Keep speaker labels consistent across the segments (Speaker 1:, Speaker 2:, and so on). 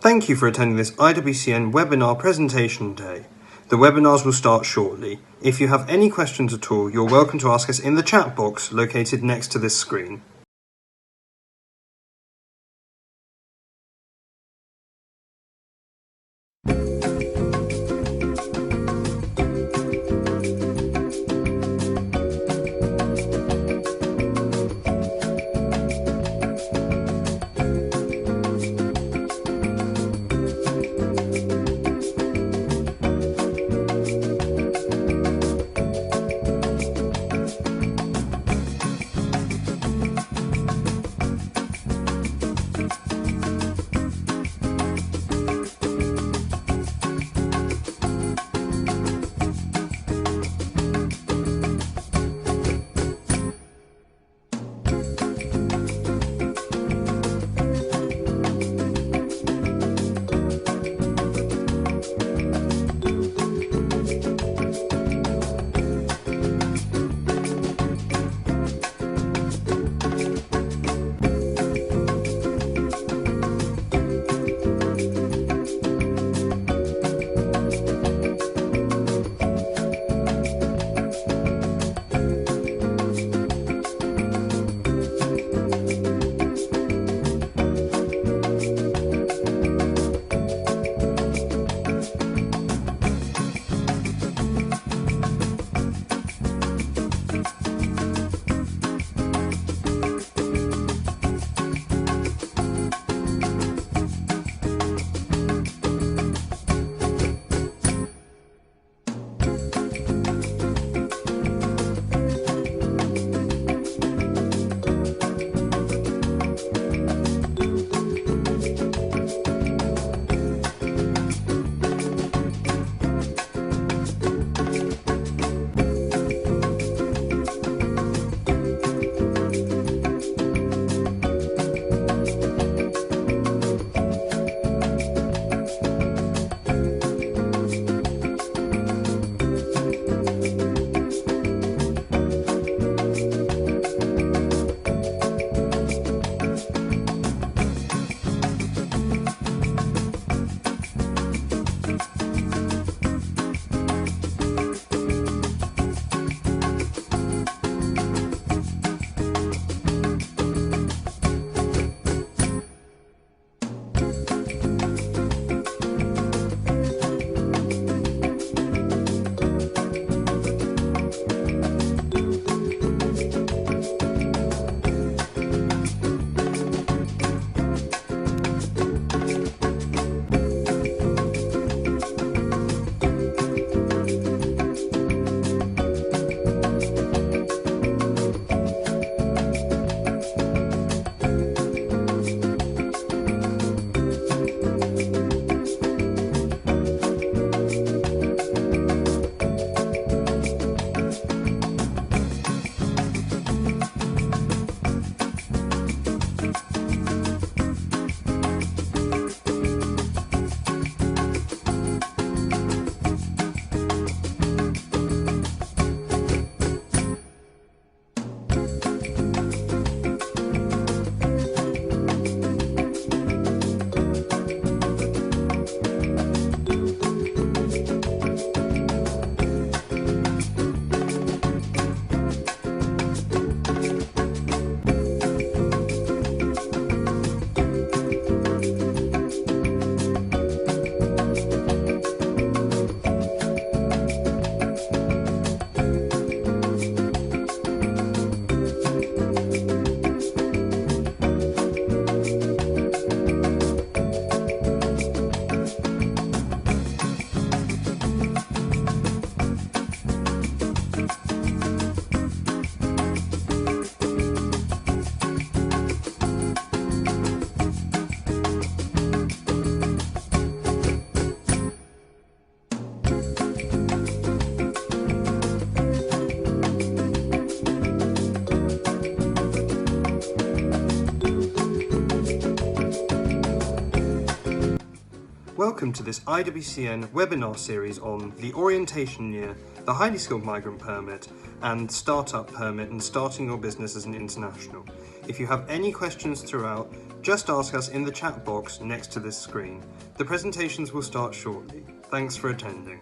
Speaker 1: Thank you for attending this IWCN webinar presentation day. The webinars will start shortly. If you have any questions at all, you're welcome to ask us in the chat box located next to this screen. Welcome to this IWCN webinar series on the orientation year, the highly skilled migrant permit, and startup permit and starting your business as an international. If you have any questions throughout, Just ask us in the chat box next to this screen. The presentations will start shortly. Thanks for attending.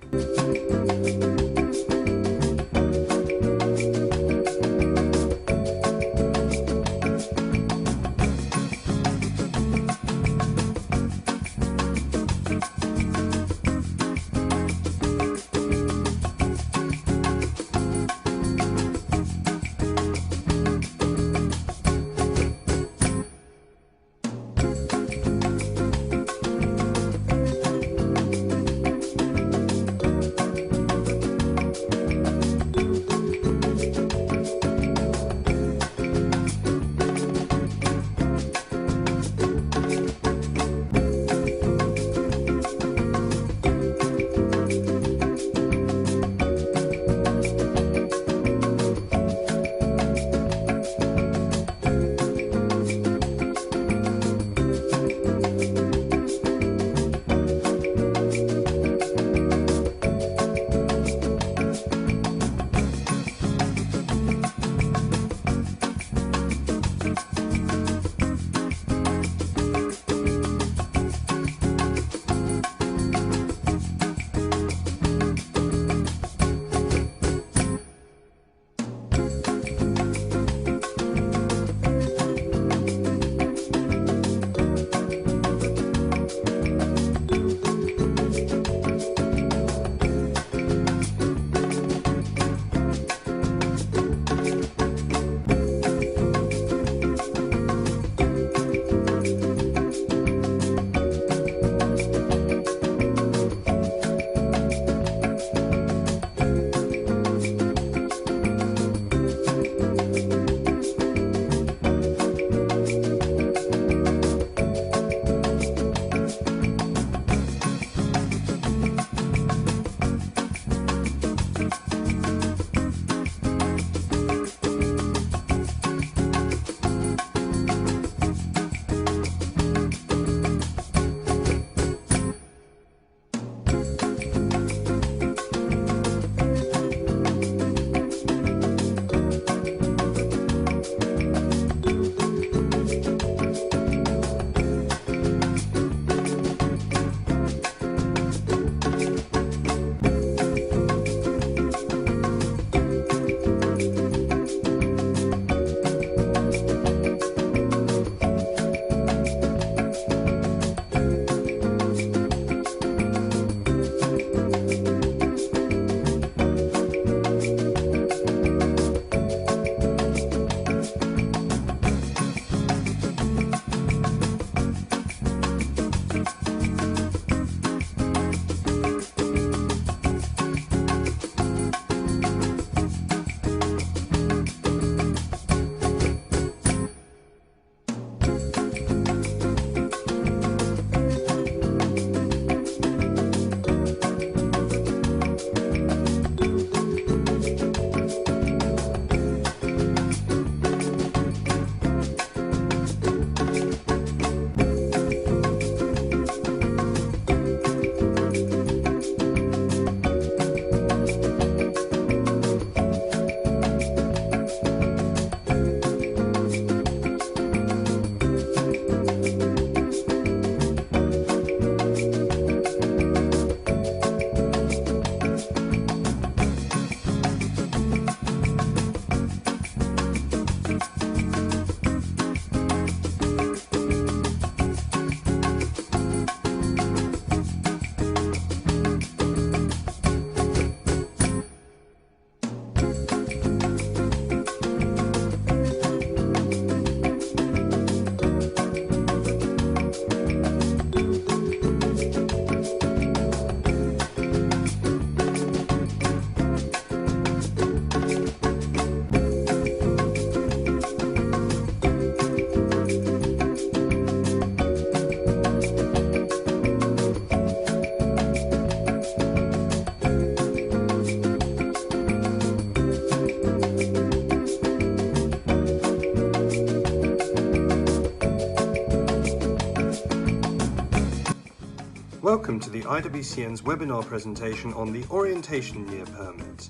Speaker 1: Welcome to the IWCN's webinar presentation on the Orientation Year Permit.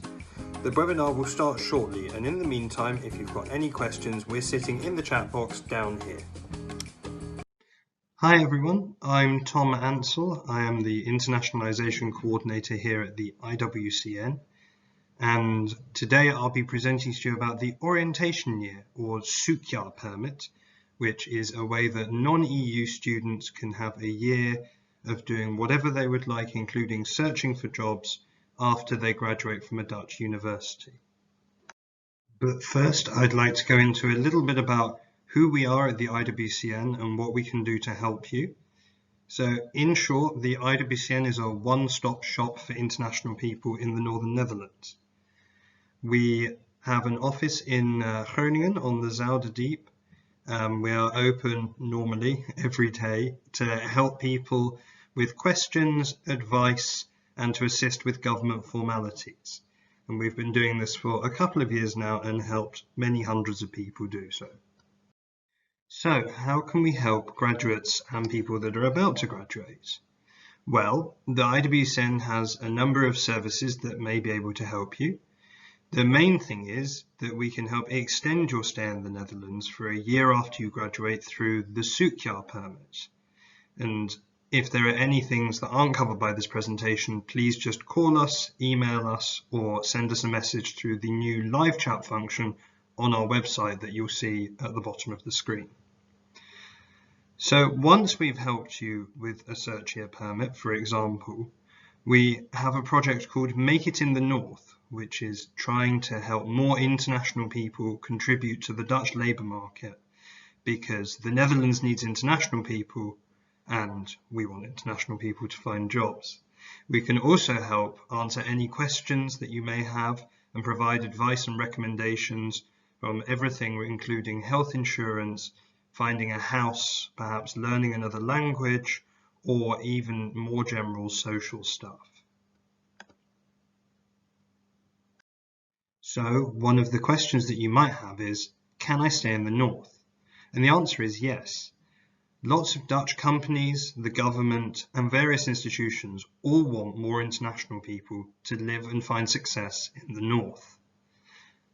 Speaker 1: The webinar will start shortly, and in the meantime, if you've got any questions, we're sitting in the chat box down here. Hi everyone, I'm Tom Ansell. I am the Internationalization Coordinator here at the IWCN, and today I'll be presenting to you about the Orientation Year, or Sukya permit, which is a way that non-EU students can have a year of doing whatever they would like, including searching for jobs after they graduate from a Dutch university. But first, I'd like to go into a little bit about who we are at the IWCN and what we can do to help you. So in short, the IWCN is a one-stop shop for international people in the Northern Netherlands. We have an office in Groningen on the Zuiderdiep. We are open normally every day to help people with questions, advice, and to assist with government formalities. And we've been doing this for a couple of years now and helped many hundreds of people do so. So, how can we help graduates and people that are about to graduate? Well, the IWCN has a number of services that may be able to help you. The main thing is that we can help extend your stay in the Netherlands for a year after you graduate through the Sukya permit. And if there are any things that aren't covered by this presentation, please just call us, email us, or send us a message through the new live chat function on our website that you'll see at the bottom of the screen. So once we've helped you with a search year permit, for example, we have a project called Make It in the North, which is trying to help more international people contribute to the Dutch labour market, because the Netherlands needs international people and we want international people to find jobs. We can also help answer any questions that you may have and provide advice and recommendations from everything including health insurance, finding a house, perhaps learning another language, or even more general social stuff. So one of the questions that you might have is, can I stay in the North? And the answer is yes. Lots of Dutch companies, the government, and various institutions all want more international people to live and find success in the North.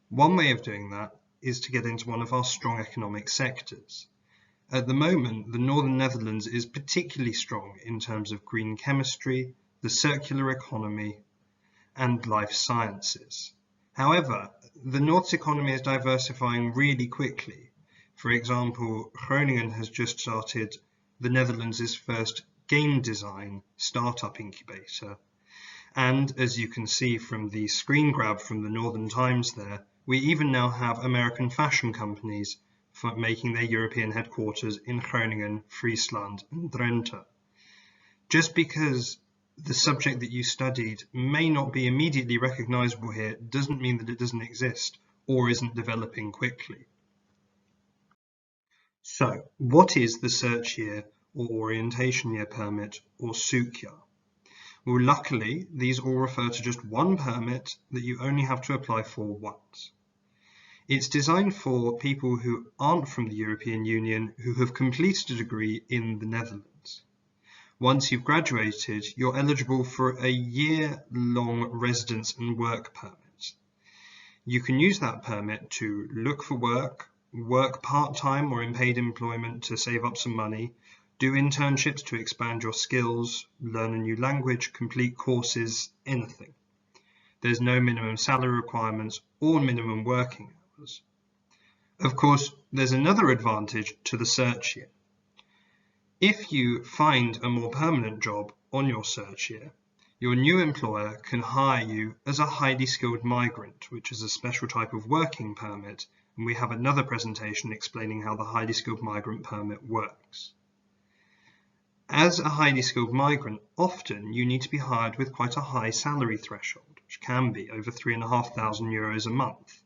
Speaker 1: One way of doing that is to get into one of our strong economic sectors. At the moment, the Northern Netherlands is particularly strong in terms of green chemistry, the circular economy, and life sciences. However, the North's economy is diversifying really quickly. For example, Groningen has just started the Netherlands' first game design startup incubator. And as you can see from the screen grab from the Northern Times there, we even now have American fashion companies for making their European headquarters in Groningen, Friesland, and Drenthe. Just because the subject that you studied may not be immediately recognizable here doesn't mean that it doesn't exist or isn't developing quickly. So, what is the search year or orientation year permit, or Sukya? Well, luckily, these all refer to just one permit that you only have to apply for once. It's designed for people who aren't from the European Union who have completed a degree in the Netherlands. Once you've graduated, you're eligible for a year-long residence and work permit. You can use that permit to look for work part-time or in paid employment to save up some money, do internships to expand your skills, learn a new language, complete courses, anything. There's no minimum salary requirements or minimum working hours. Of course, there's another advantage to the search year. If you find a more permanent job on your search year, your new employer can hire you as a highly skilled migrant, which is a special type of working permit, and we have another presentation explaining how the highly skilled migrant permit works. As a highly skilled migrant, often you need to be hired with quite a high salary threshold, which can be over €3,500 a month.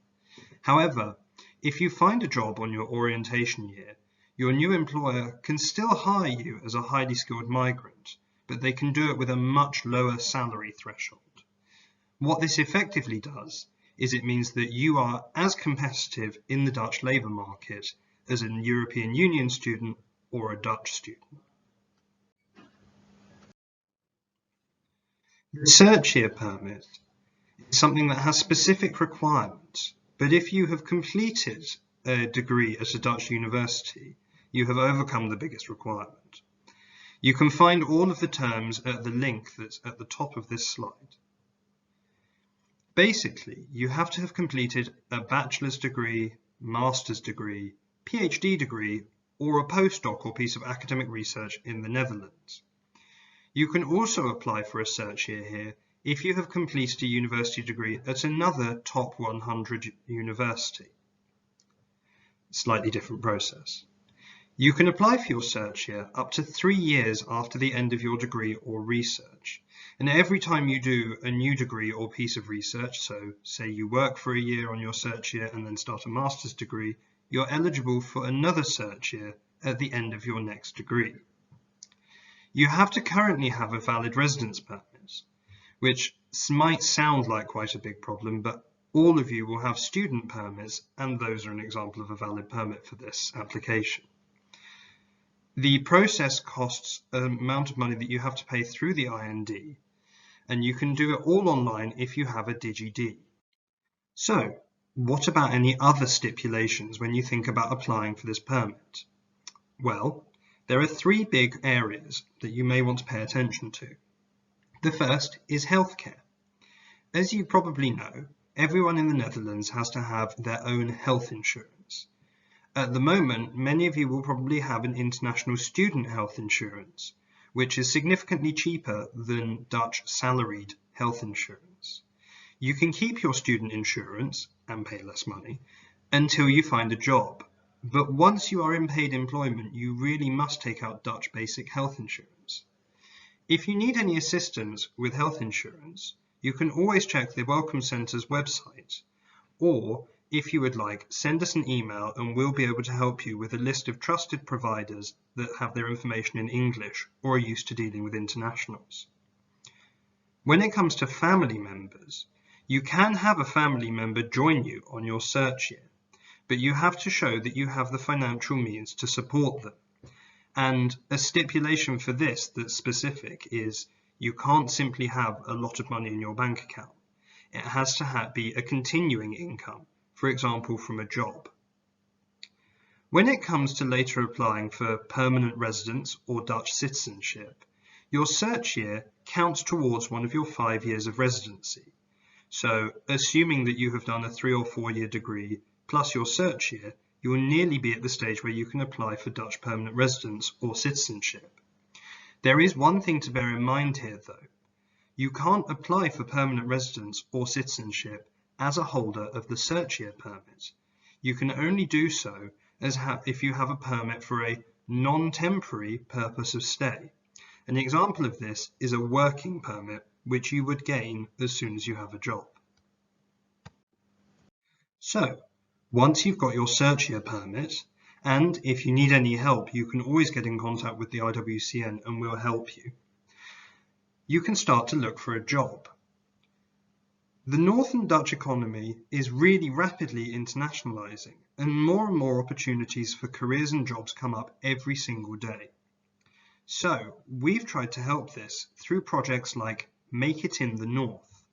Speaker 1: However, if you find a job on your orientation year, your new employer can still hire you as a highly skilled migrant, but they can do it with a much lower salary threshold. What this effectively does is it means that you are as competitive in the Dutch labour market as a European Union student or a Dutch student. The search year permit is something that has specific requirements, but if you have completed a degree at a Dutch university, you have overcome the biggest requirement. You can find all of the terms at the link that's at the top of this slide. Basically, you have to have completed a bachelor's degree, master's degree, PhD degree, or a postdoc or piece of academic research in the Netherlands. You can also apply for a search year here if you have completed a university degree at another top 100 university. Slightly different process. You can apply for your search year up to 3 years after the end of your degree or research. And every time you do a new degree or piece of research, so say you work for a year on your search year and then start a master's degree, you're eligible for another search year at the end of your next degree. You have to currently have a valid residence permit, which might sound like quite a big problem, but all of you will have student permits, and those are an example of a valid permit for this application. The process costs an amount of money that you have to pay through the IND, and you can do it all online if you have a DigiD. So, what about any other stipulations when you think about applying for this permit? Well, there are 3 big areas that you may want to pay attention to. The first is healthcare. As you probably know, everyone in the Netherlands has to have their own health insurance. At the moment, many of you will probably have an international student health insurance, which is significantly cheaper than Dutch salaried health insurance. You can keep your student insurance, and pay less money, until you find a job. But once you are in paid employment, you really must take out Dutch basic health insurance. If you need any assistance with health insurance, you can always check the Welcome Centre's website, or if you would like, send us an email and we'll be able to help you with a list of trusted providers that have their information in English or are used to dealing with internationals. When it comes to family members, you can have a family member join you on your search year, but you have to show that you have the financial means to support them. And a stipulation for this that's specific is you can't simply have a lot of money in your bank account. It has to be a continuing income, for example, from a job. When it comes to later applying for permanent residence or Dutch citizenship, your search year counts towards one of your 5 years of residency. So, assuming that you have done a 3 or 4 year degree plus your search year, you will nearly be at the stage where you can apply for Dutch permanent residence or citizenship. There is one thing to bear in mind here though. You can't apply for permanent residence or citizenship as a holder of the search year permit. You can only do so if you have a permit for a non-temporary purpose of stay. An example of this is a working permit, which you would gain as soon as you have a job. So, once you've got your search year permit, and if you need any help, you can always get in contact with the IWCN and we'll help you, you can start to look for a job. The Northern Dutch economy is really rapidly internationalizing, and more opportunities for careers and jobs come up every single day. So, we've tried to help this through projects like Make It in the North.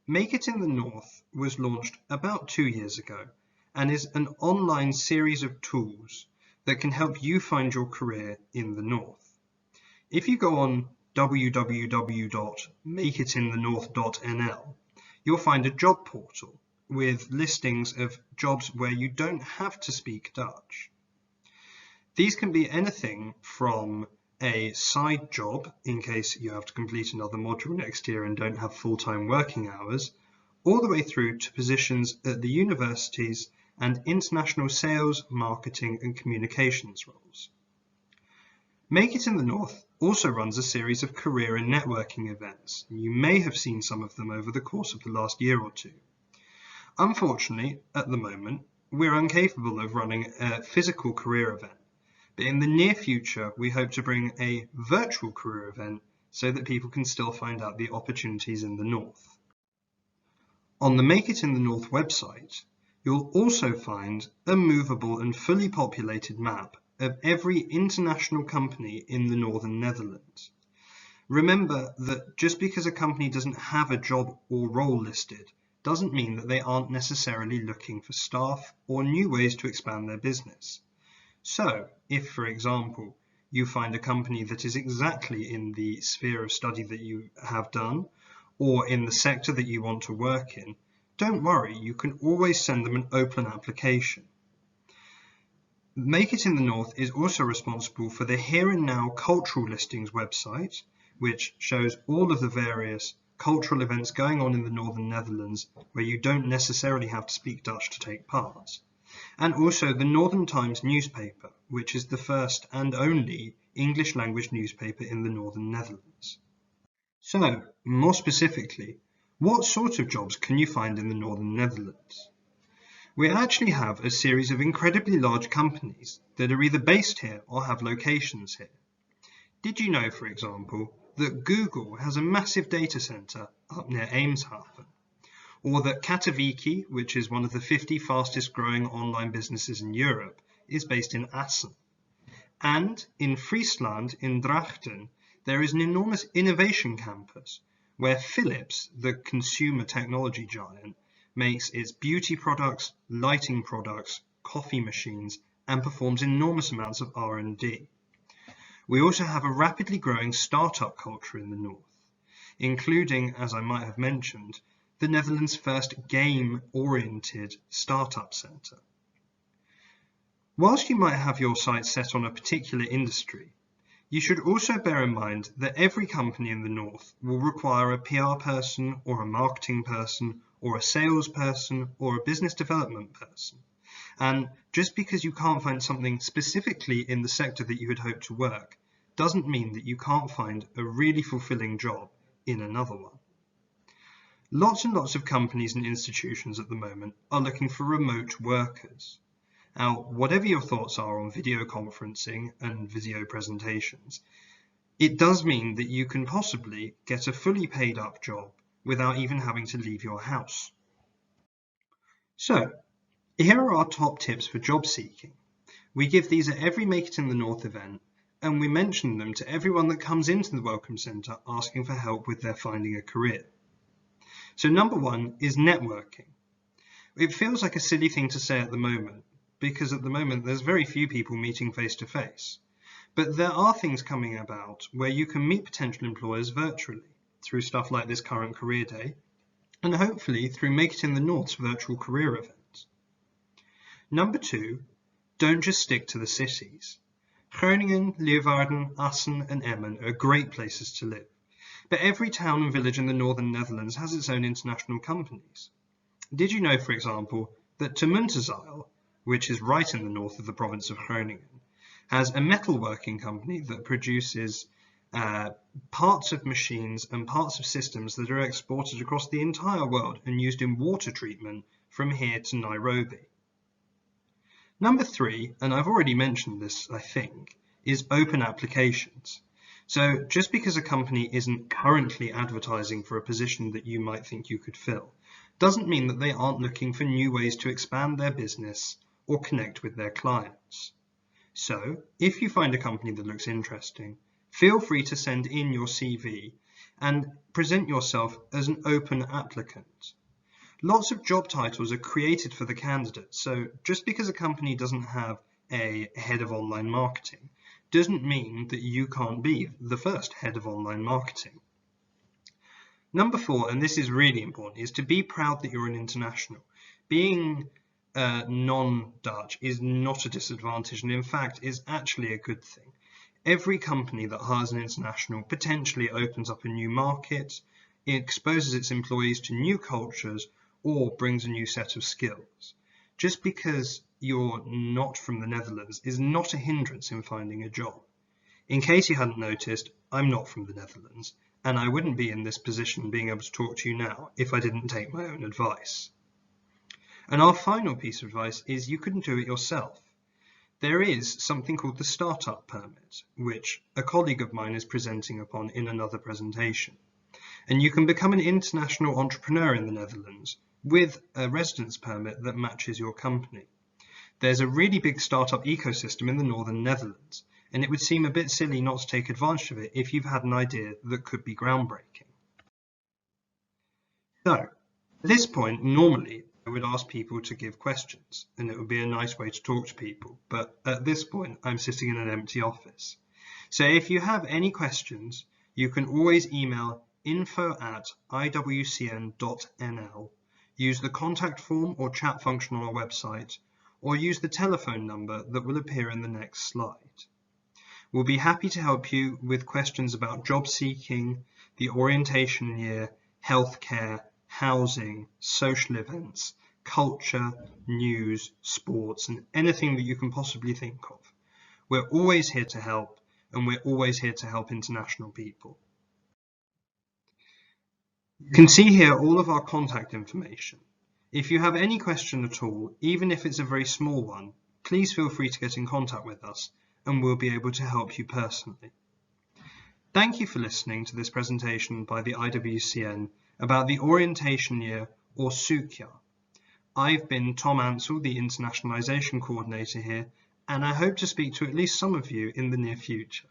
Speaker 1: Make It in the North was launched about 2 years ago and is an online series of tools that can help you find your career in the North. If you go on www.makeitinthe.north.nl, you'll find a job portal with listings of jobs where you don't have to speak Dutch. These can be anything from a side job in case you have to complete another module next year and don't have full-time working hours, all the way through to positions at the universities and international sales, marketing and communications roles. Make It in the North also runs a series of career and networking events. You may have seen some of them over the course of the last year or two. Unfortunately, at the moment, we're incapable of running a physical career event, but in the near future, we hope to bring a virtual career event so that people can still find out the opportunities in the North. On the Make It in the North website, you'll also find a movable and fully populated map of every international company in the Northern Netherlands. Remember that just because a company doesn't have a job or role listed doesn't mean that they aren't necessarily looking for staff or new ways to expand their business. So, if, for example, you find a company that is exactly in the sphere of study that you have done, or in the sector that you want to work in, don't worry, you can always send them an open application. Make It in the North is also responsible for the Here and Now Cultural Listings website, which shows all of the various cultural events going on in the Northern Netherlands where you don't necessarily have to speak Dutch to take part. And also the Northern Times newspaper, which is the first and only English language newspaper in the Northern Netherlands. So, more specifically, what sort of jobs can you find in the Northern Netherlands? We actually have a series of incredibly large companies that are either based here or have locations here. Did you know, for example, that Google has a massive data center up near Eemshaven? Or that Katowiki, which is one of the 50 fastest growing online businesses in Europe, is based in Assen. And in Friesland, in Drachten, there is an enormous innovation campus where Philips, the consumer technology giant, makes its beauty products, lighting products, coffee machines, and performs enormous amounts of R&D. We also have a rapidly growing startup culture in the north, including, as I might have mentioned, the Netherlands' first game-oriented startup centre. Whilst you might have your sights set on a particular industry, you should also bear in mind that every company in the north will require a PR person or a marketing person or a salesperson or a business development person. And just because you can't find something specifically in the sector that you had hoped to work, doesn't mean that you can't find a really fulfilling job in another one. Lots and lots of companies and institutions at the moment are looking for remote workers. Now, whatever your thoughts are on video conferencing and video presentations, it does mean that you can possibly get a fully paid up job without even having to leave your house. So, here are our top tips for job seeking. We give these at every Make It in the North event, and we mention them to everyone that comes into the Welcome Centre asking for help with their finding a career. So number one is networking. It feels like a silly thing to say at the moment, because at the moment there's very few people meeting face to face. But there are things coming about where you can meet potential employers virtually, through stuff like this current career day, and hopefully through Make It in the North's virtual career events. Number two, don't just stick to the cities. Groningen, Leeuwarden, Assen and Emmen are great places to live, but every town and village in the Northern Netherlands has its own international companies. Did you know, for example, that Termunterzijl, which is right in the north of the province of Groningen, has a metalworking company that produces parts of machines and parts of systems that are exported across the entire world and used in water treatment from here to Nairobi. Number three, and I've already mentioned this, I think, is open applications. So just because a company isn't currently advertising for a position that you might think you could fill, doesn't mean that they aren't looking for new ways to expand their business or connect with their clients. So if you find a company that looks interesting, feel free to send in your CV and present yourself as an open applicant. Lots of job titles are created for the candidate, so just because a company doesn't have a head of online marketing doesn't mean that you can't be the first head of online marketing. Number four, and this is really important, is to be proud that you're an international. Being non-Dutch is not a disadvantage, and in fact is actually a good thing. Every company that hires an international potentially opens up a new market, it exposes its employees to new cultures, or brings a new set of skills. Just because you're not from the Netherlands is not a hindrance in finding a job. In case you hadn't noticed, I'm not from the Netherlands, and I wouldn't be in this position being able to talk to you now if I didn't take my own advice. And our final piece of advice is you couldn't do it yourself. There is something called the Startup Permit, which a colleague of mine is presenting upon in another presentation. And you can become an international entrepreneur in the Netherlands with a residence permit that matches your company. There's a really big startup ecosystem in the Northern Netherlands, and it would seem a bit silly not to take advantage of it if you've had an idea that could be groundbreaking. So, at this point, normally I would ask people to give questions, and it would be a nice way to talk to people, but at this point I'm sitting in an empty office. So if you have any questions, you can always email info@iwcn.nl, use the contact form or chat function on our website, or use the telephone number that will appear in the next slide. We'll be happy to help you with questions about job seeking, the orientation year, healthcare, housing, social events, culture, news, sports, and anything that you can possibly think of. We're always here to help, and we're always here to help international people. You can see here all of our contact information. If you have any question at all, even if it's a very small one, please feel free to get in contact with us, and we'll be able to help you personally. Thank you for listening to this presentation by the IWCN about the orientation year, or SUKYA. I've been Tom Ansell, the Internationalisation Coordinator here, and I hope to speak to at least some of you in the near future.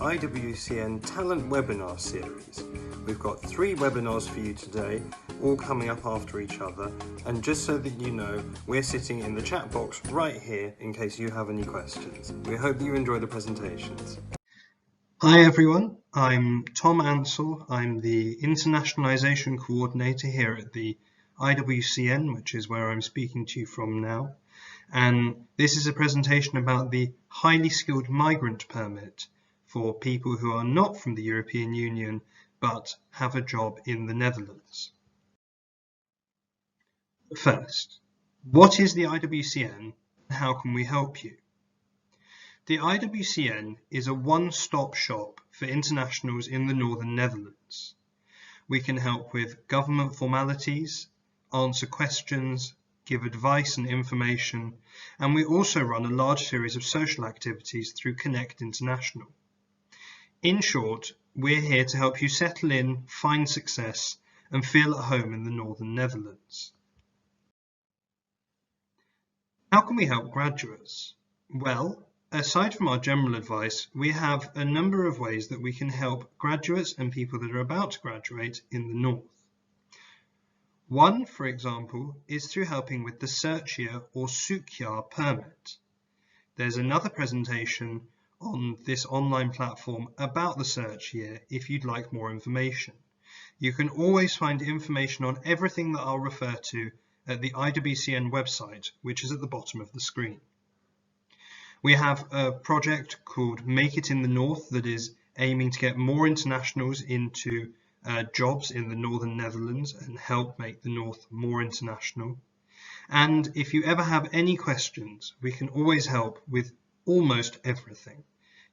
Speaker 1: IWCN Talent Webinar Series. We've got 3 webinars for you today, all coming up after each other, and just so that you know, we're sitting in the chat box right here in case you have any questions. We hope you enjoy the presentations. Hi everyone, I'm Tom Ansell. I'm the Internationalization Coordinator here at the IWCN, which is where I'm speaking to you from now. And this is a presentation about the Highly Skilled Migrant Permit for people who are not from the European Union but have a job in the Netherlands. First, what is the IWCN and how can we help you? The IWCN is a one-stop shop for internationals in the Northern Netherlands. We can help with government formalities, answer questions, give advice and information, and we also run a large series of social activities through Connect International. In short, we're here to help you settle in, find success, and feel at home in the Northern Netherlands. How can we help graduates? Well, aside from our general advice, we have a number of ways that we can help graduates and people that are about to graduate in the North. One, for example, is through helping with the Search-Year or Zoekjaar permit. There's another presentation on this online platform about the Search-Year if you'd like more information. You can always find information on everything that I'll refer to at the IWCN website, which is at the bottom of the screen. We have a project called Make It in the North that is aiming to get more internationals into jobs in the Northern Netherlands and help make the North more international. And if you ever have any questions, we can always help with almost everything.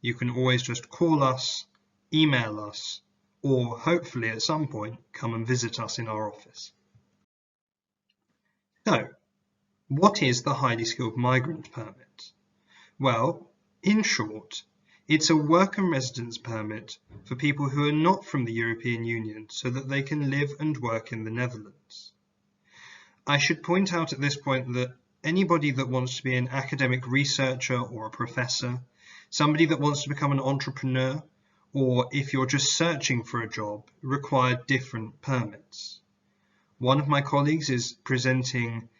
Speaker 1: You can always just call us, email us, or hopefully at some point come and visit us in our office. So, what is the Highly Skilled Migrant Permit? Well, in short, it's a work and residence permit for people who are not from the European Union so that they can live and work in the Netherlands. I should point out at this point that anybody that wants to be an academic researcher or a professor, somebody that wants to become an entrepreneur, or if you're just searching for a job, require different permits. One of my colleagues is presenting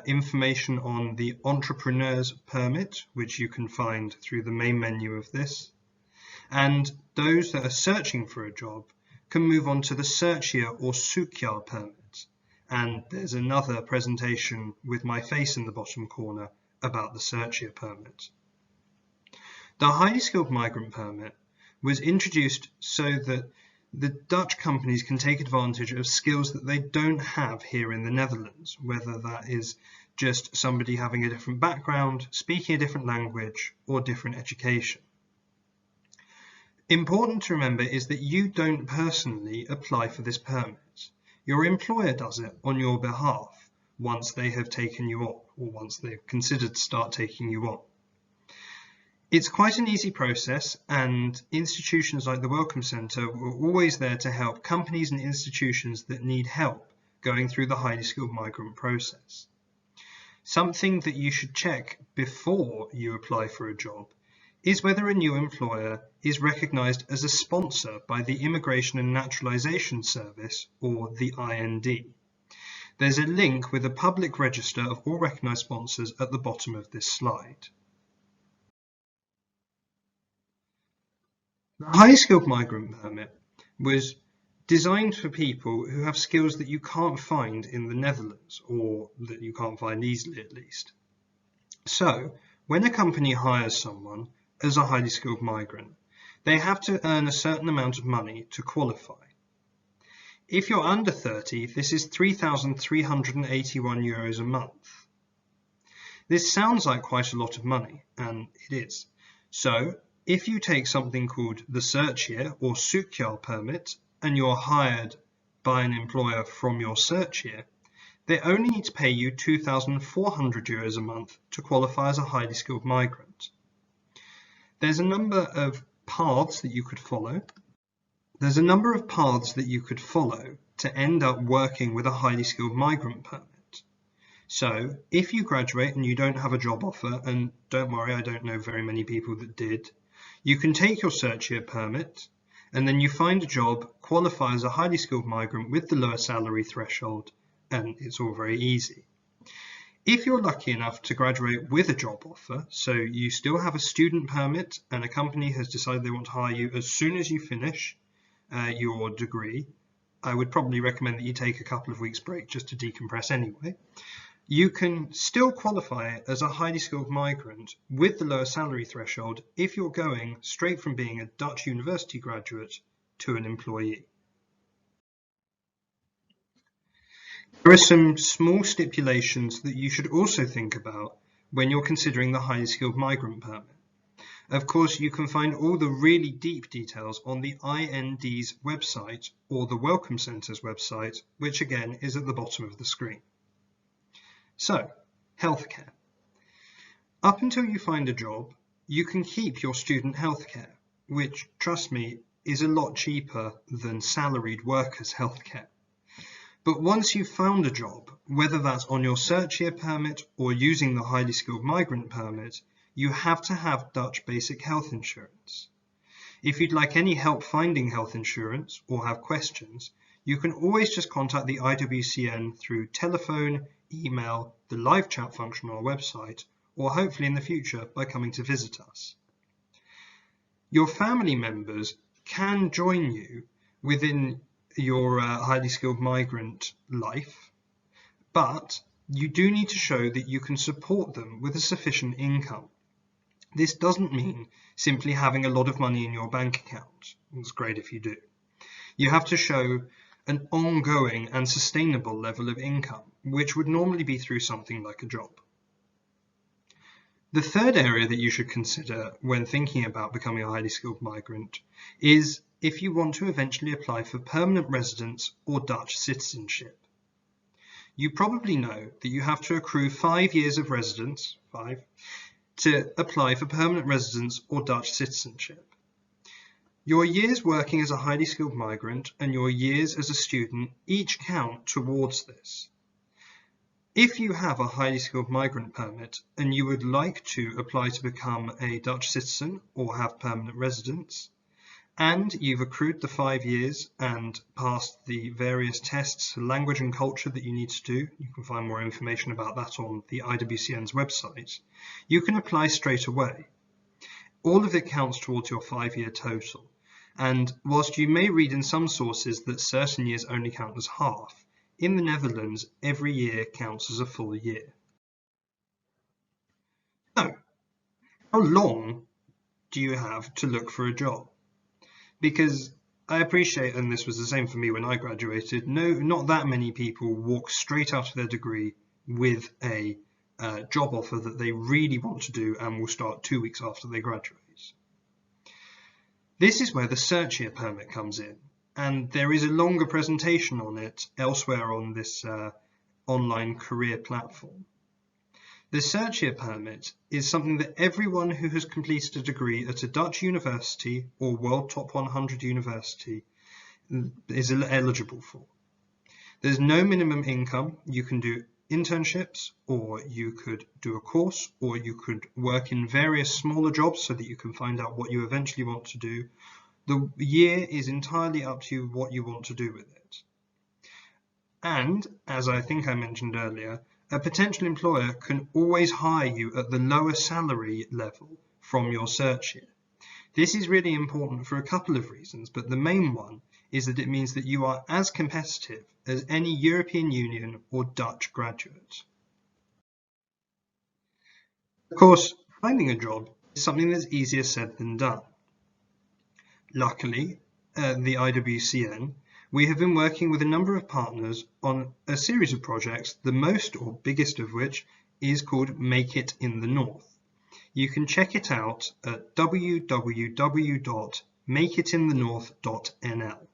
Speaker 1: information on the Entrepreneur's Permit, which you can find through the main menu of this. And those that are searching for a job can move on to the Search-Year or Zoekjaar Permit. And there's another presentation with my face in the bottom corner about the Search-Year Permit. The Highly Skilled Migrant Permit was introduced so that the Dutch companies can take advantage of skills that they don't have here in the Netherlands, whether that is just somebody having a different background, speaking a different language, or different education. Important to remember is that you don't personally apply for this permit. Your employer does it on your behalf once they have taken you on, or once they've considered to start taking you on. It's quite an easy process, and institutions like the Welcome Centre are always there to help companies and institutions that need help going through the highly skilled migrant process. Something that you should check before you apply for a job is whether a new employer is recognised as a sponsor by the Immigration and Naturalisation Service, or the IND. There's a link with a public register of all recognised sponsors at the bottom of this slide. The Highly Skilled Migrant Permit was designed for people who have skills that you can't find in the Netherlands, or that you can't find easily at least. So, when a company hires someone as a highly skilled migrant, they have to earn a certain amount of money to qualify. If you're under 30, this is €3,381 a month. This sounds like quite a lot of money, and it is. So, if you take something called the Search-Year or Zoekjaar permit and you're hired by an employer from your Search-Year, they only need to pay you €2,400 a month to qualify as a highly skilled migrant. There's a number of paths that you could follow. To end up working with a highly skilled migrant permit. So if you graduate and you don't have a job offer, and don't worry, I don't know very many people that did, You can take your search year permit, and then you find a job, qualify as a highly skilled migrant with the lower salary threshold, and it's all very easy. If you're lucky enough to graduate with a job offer, so you still have a student permit and a company has decided they want to hire you as soon as you finish your degree, I would probably recommend that you take a couple of weeks break just to decompress anyway. You can still qualify as a highly skilled migrant with the lower salary threshold if you're going straight from being a Dutch university graduate to an employee. There are some small stipulations that you should also think about when you're considering the highly skilled migrant permit. Of course, you can find all the really deep details on the IND's website or the Welcome Centre's website, which again is at the bottom of the screen. So, healthcare. Up until you find a job, you can keep your student healthcare, which, trust me, is a lot cheaper than salaried workers' healthcare. But once you've found a job, whether that's on your search year permit or using the highly skilled migrant permit, you have to have Dutch basic health insurance. If you'd like any help finding health insurance or have questions, you can always just contact the IWCN through telephone, email, the live chat function on our website, or hopefully in the future by coming to visit us. Your family members can join you within your highly skilled migrant life, but you do need to show that you can support them with a sufficient income. This doesn't mean simply having a lot of money in your bank account. It's great if you do. You have to show an ongoing and sustainable level of income, which would normally be through something like a job. The third area that you should consider when thinking about becoming a highly skilled migrant is if you want to eventually apply for permanent residence or Dutch citizenship. You probably know that you have to accrue 5 years of residence, to apply for permanent residence or Dutch citizenship. Your years working as a highly skilled migrant and your years as a student each count towards this. If you have a highly skilled migrant permit and you would like to apply to become a Dutch citizen or have permanent residence, and you've accrued the 5 years and passed the various tests, language and culture that you need to do, you can find more information about that on the IWCN's website, you can apply straight away. All of it counts towards your 5-year total, and whilst you may read in some sources that certain years only count as half, in the Netherlands every year counts as a full year. So, how long do you have to look for a job? Because I appreciate, and this was the same for me when I graduated, not that many people walk straight out of their degree with a job offer that they really want to do and will start 2 weeks after they graduate. This is where the search year permit comes in, and there is a longer presentation on it elsewhere on this online career platform. The search year permit is something that everyone who has completed a degree at a Dutch university or World Top 100 university is eligible for. There's no minimum income. You can do internships, or you could do a course, or you could work in various smaller jobs so that you can find out what you eventually want to do. The year is entirely up to you what you want to do with it. And, as I think I mentioned earlier, a potential employer can always hire you at the lower salary level from your search year. This is really important for a couple of reasons, but the main one is that it means that you are as competitive as any European Union or Dutch graduate. Of course, finding a job is something that's easier said than done. Luckily, the IWCN, we have been working with a number of partners on a series of projects, the most or biggest of which is called Make It in the North. You can check it out at www.makeitinthe.north.nl.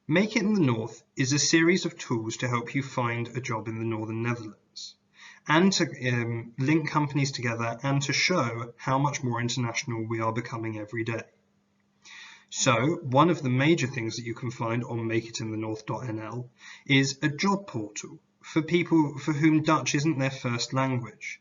Speaker 1: Make It in the North is a series of tools to help you find a job in the Northern Netherlands, and to link companies together and to show how much more international we are becoming every day. So, one of the major things that you can find on makeitinthe.north.nl is a job portal for people for whom Dutch isn't their first language.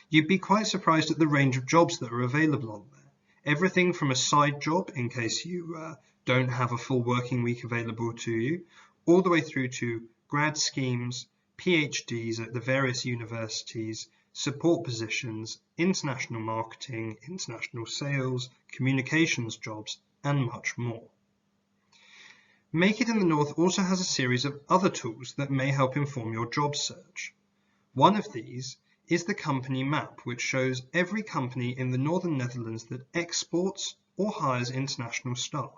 Speaker 1: You'd be quite surprised at the range of jobs that are available on there. Everything from a side job in case you don't have a full working week available to you, all the way through to grad schemes, PhDs at the various universities, support positions, international marketing, international sales, communications jobs, and much more. Make It in the North also has a series of other tools that may help inform your job search. One of these is the company map, which shows every company in the Northern Netherlands that exports or hires international staff.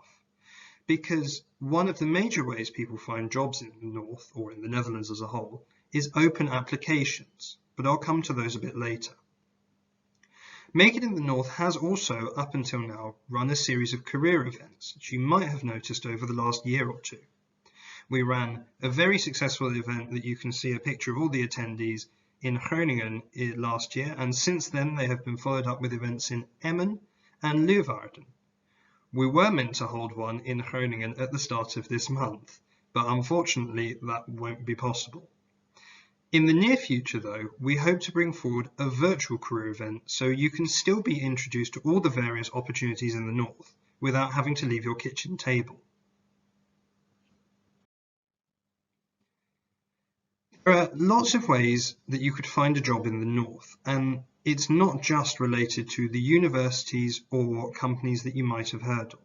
Speaker 1: Because one of the major ways people find jobs in the North, or in the Netherlands as a whole, is open applications, but I'll come to those a bit later. Make It in the North has also, up until now, run a series of career events, which you might have noticed over the last year or two. We ran a very successful event that you can see a picture of all the attendees in Groningen last year, and since then they have been followed up with events in Emmen and Leeuwarden. We were meant to hold one in Groningen at the start of this month, but unfortunately that won't be possible. In the near future, though, we hope to bring forward a virtual career event so you can still be introduced to all the various opportunities in the North without having to leave your kitchen table. There are lots of ways that you could find a job in the North, and it's not just related to the universities or companies that you might have heard of.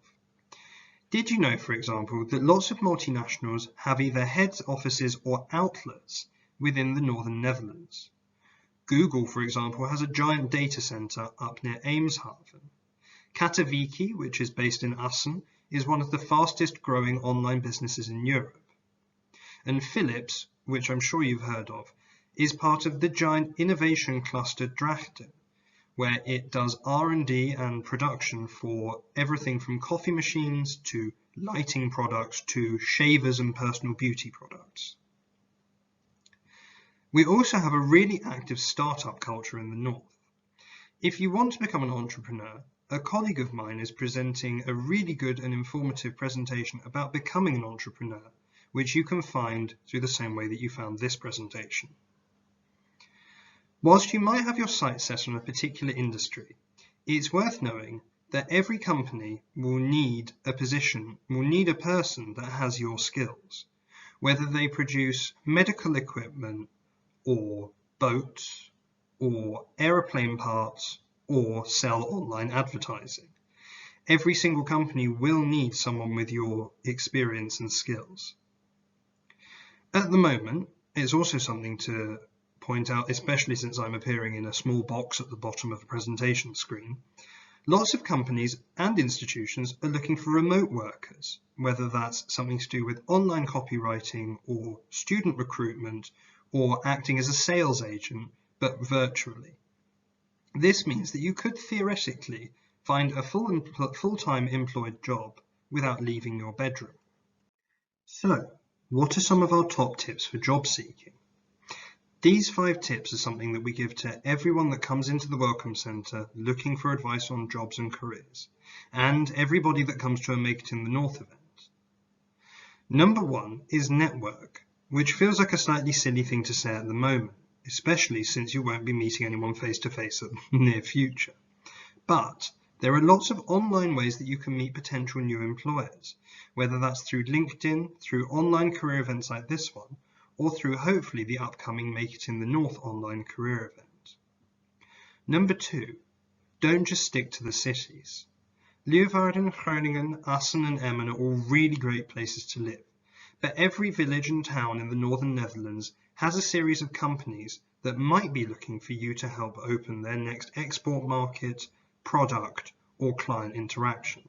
Speaker 1: Did you know, for example, that lots of multinationals have either head offices or outlets within the Northern Netherlands? Google, for example, has a giant data center up near Eemshaven. Katowiki, which is based in Assen, is one of the fastest growing online businesses in Europe. And Philips, which I'm sure you've heard of, is part of the giant innovation cluster Drachten, where it does R&D and production for everything from coffee machines to lighting products to shavers and personal beauty products. We also have a really active startup culture in the North. If you want to become an entrepreneur, a colleague of mine is presenting a really good and informative presentation about becoming an entrepreneur, which you can find through the same way that you found this presentation. Whilst you might have your sights set on a particular industry, it's worth knowing that every company will need a person that has your skills, whether they produce medical equipment or boats or aeroplane parts or sell online advertising. Every single company will need someone with your experience and skills. At the moment, it's also something to point out, especially since I'm appearing in a small box at the bottom of the presentation screen, lots of companies and institutions are looking for remote workers, whether that's something to do with online copywriting or student recruitment or acting as a sales agent, but virtually. This means that you could theoretically find a full-time employed job without leaving your bedroom. So, what are some of our top tips for job seeking? These 5 tips are something that we give to everyone that comes into the Welcome Centre looking for advice on jobs and careers, and everybody that comes to a Make It in the North event. Number 1 is network, which feels like a slightly silly thing to say at the moment, especially since you won't be meeting anyone face-to-face in the near future. But there are lots of online ways that you can meet potential new employers, whether that's through LinkedIn, through online career events like this one, or through hopefully the upcoming Make It in the North online career event. Number 2, don't just stick to the cities. Leeuwarden, Groningen, Assen and Emmen are all really great places to live, but every village and town in the Northern Netherlands has a series of companies that might be looking for you to help open their next export market, product, or client interaction.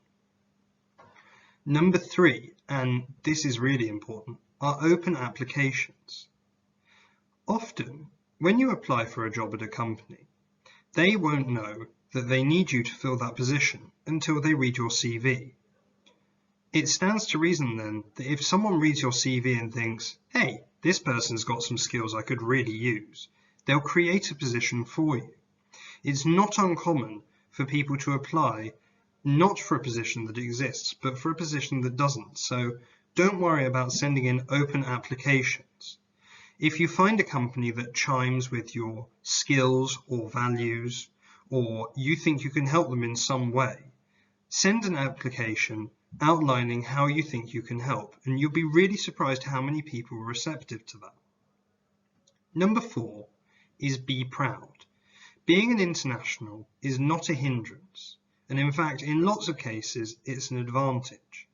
Speaker 1: Number 3, and this is really important, are open applications. Often, when you apply for a job at a company, they won't know that they need you to fill that position until they read your CV. It stands to reason then that if someone reads your CV and thinks, hey, this person's got some skills I could really use, they'll create a position for you. It's not uncommon for people to apply not for a position that exists, but for a position that doesn't. So don't worry about sending in open applications. If you find a company that chimes with your skills or values, or you think you can help them in some way, Send an application outlining how you think you can help, and you'll be really surprised how many people are receptive to that. Number 4 is be proud. Being an international is not a hindrance, and in fact, in lots of cases, it's an advantage.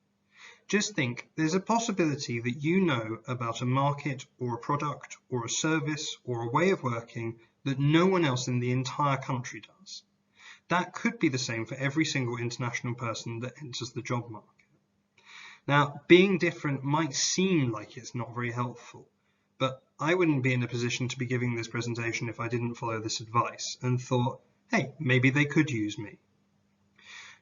Speaker 1: Just think, there's a possibility that you know about a market or a product or a service or a way of working that no one else in the entire country does. That could be the same for every single international person that enters the job market. Now, being different might seem like it's not very helpful, but I wouldn't be in a position to be giving this presentation if I didn't follow this advice and thought, hey, maybe they could use me.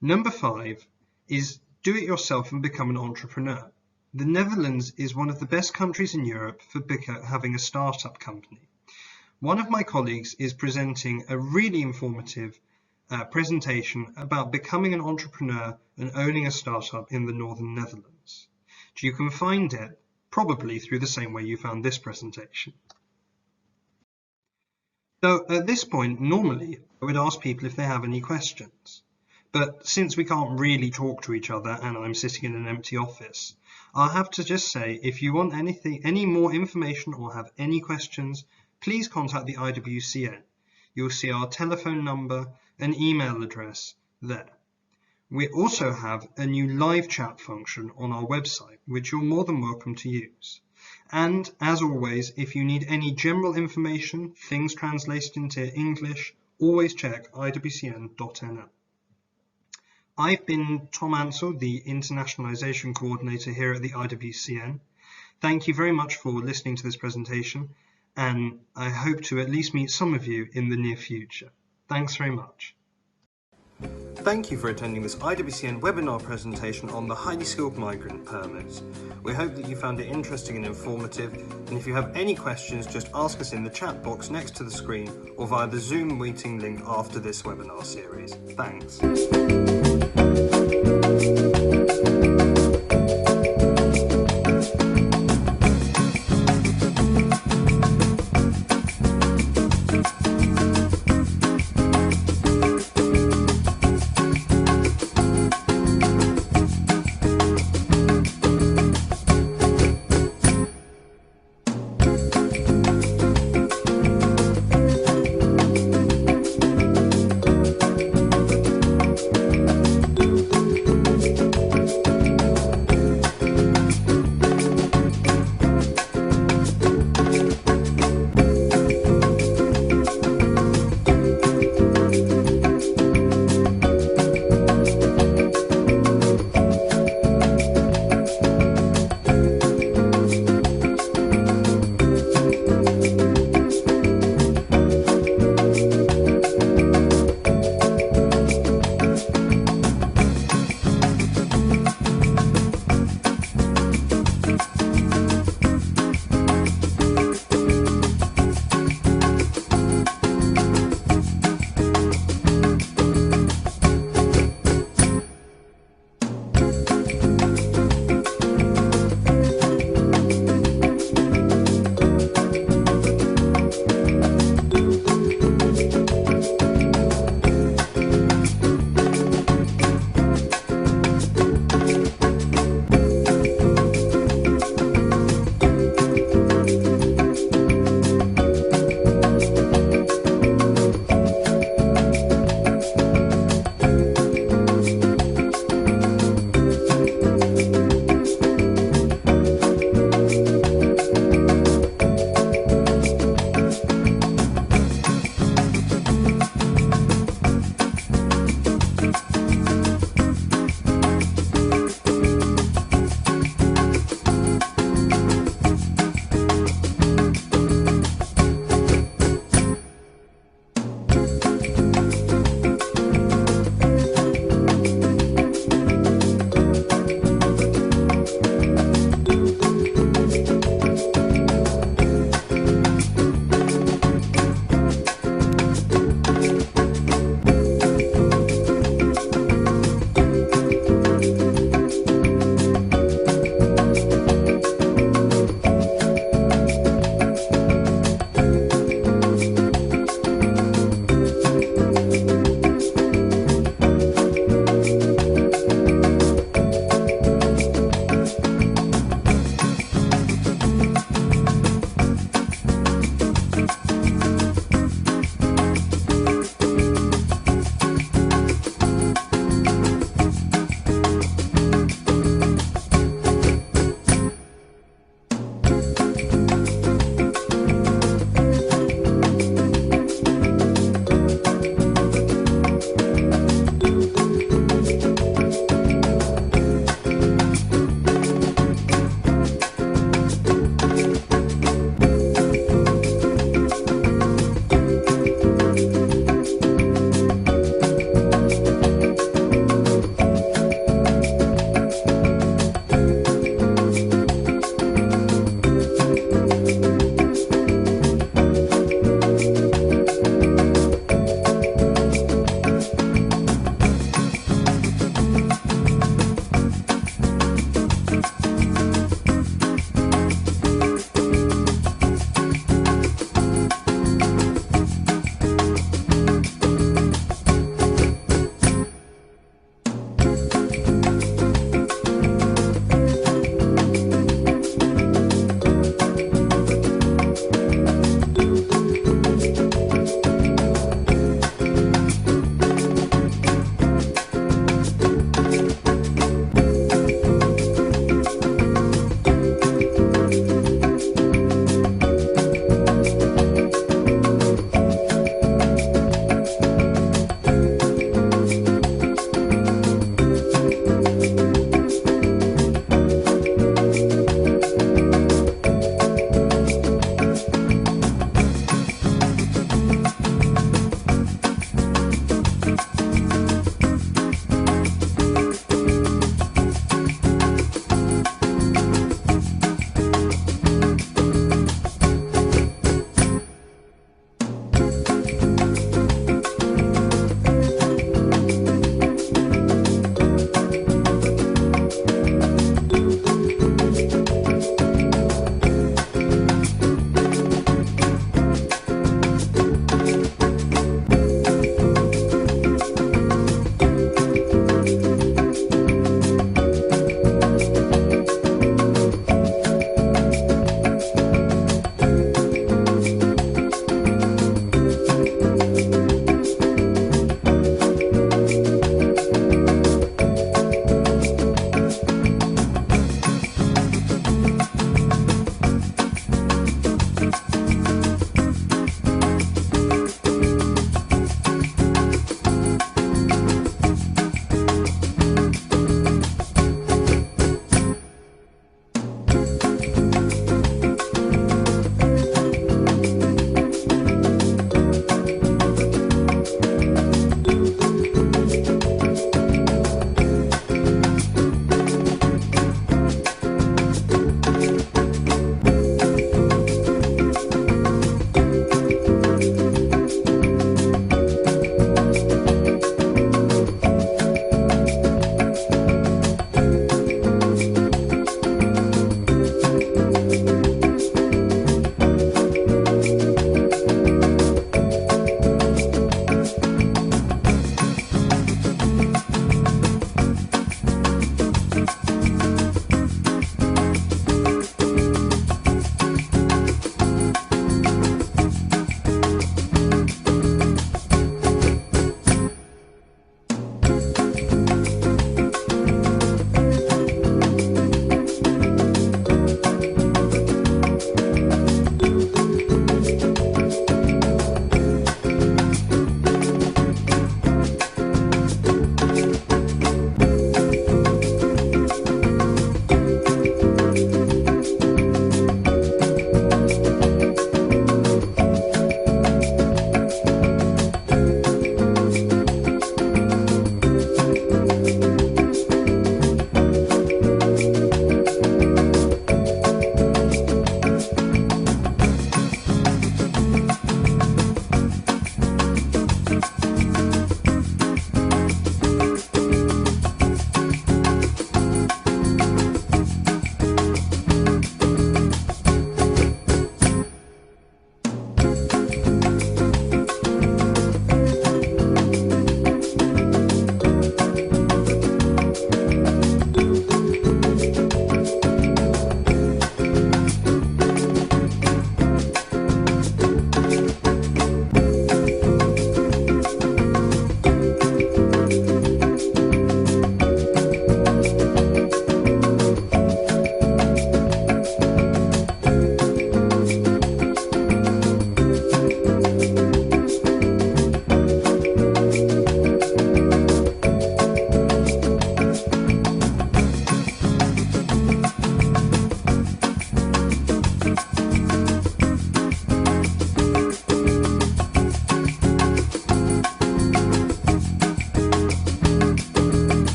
Speaker 1: Number 5 is do it yourself and become an entrepreneur. The Netherlands is one of the best countries in Europe for having a startup company. One of my colleagues is presenting a really informative presentation about becoming an entrepreneur and owning a startup in the Northern Netherlands. You can find it probably through the same way you found this presentation. So at this point, normally I would ask people if they have any questions. But since we can't really talk to each other and I'm sitting in an empty office, I'll have to just say, if you want any more information or have any questions, please contact the IWCN. You'll see our telephone number and email address there. We also have a new live chat function on our website, which you're more than welcome to use. And as always, if you need any general information, things translated into English, always check iwcn.nl. I've been Tom Ansell, the Internationalization Coordinator here at the IWCN. Thank you very much for listening to this presentation, and I hope to at least meet some of you in the near future. Thanks very much. Thank you for attending this IWCN webinar presentation on the Highly Skilled Migrant Permit. We hope that you found it interesting and informative, and if you have any questions, just ask us in the chat box next to the screen or via the Zoom meeting link after this webinar series. Thanks.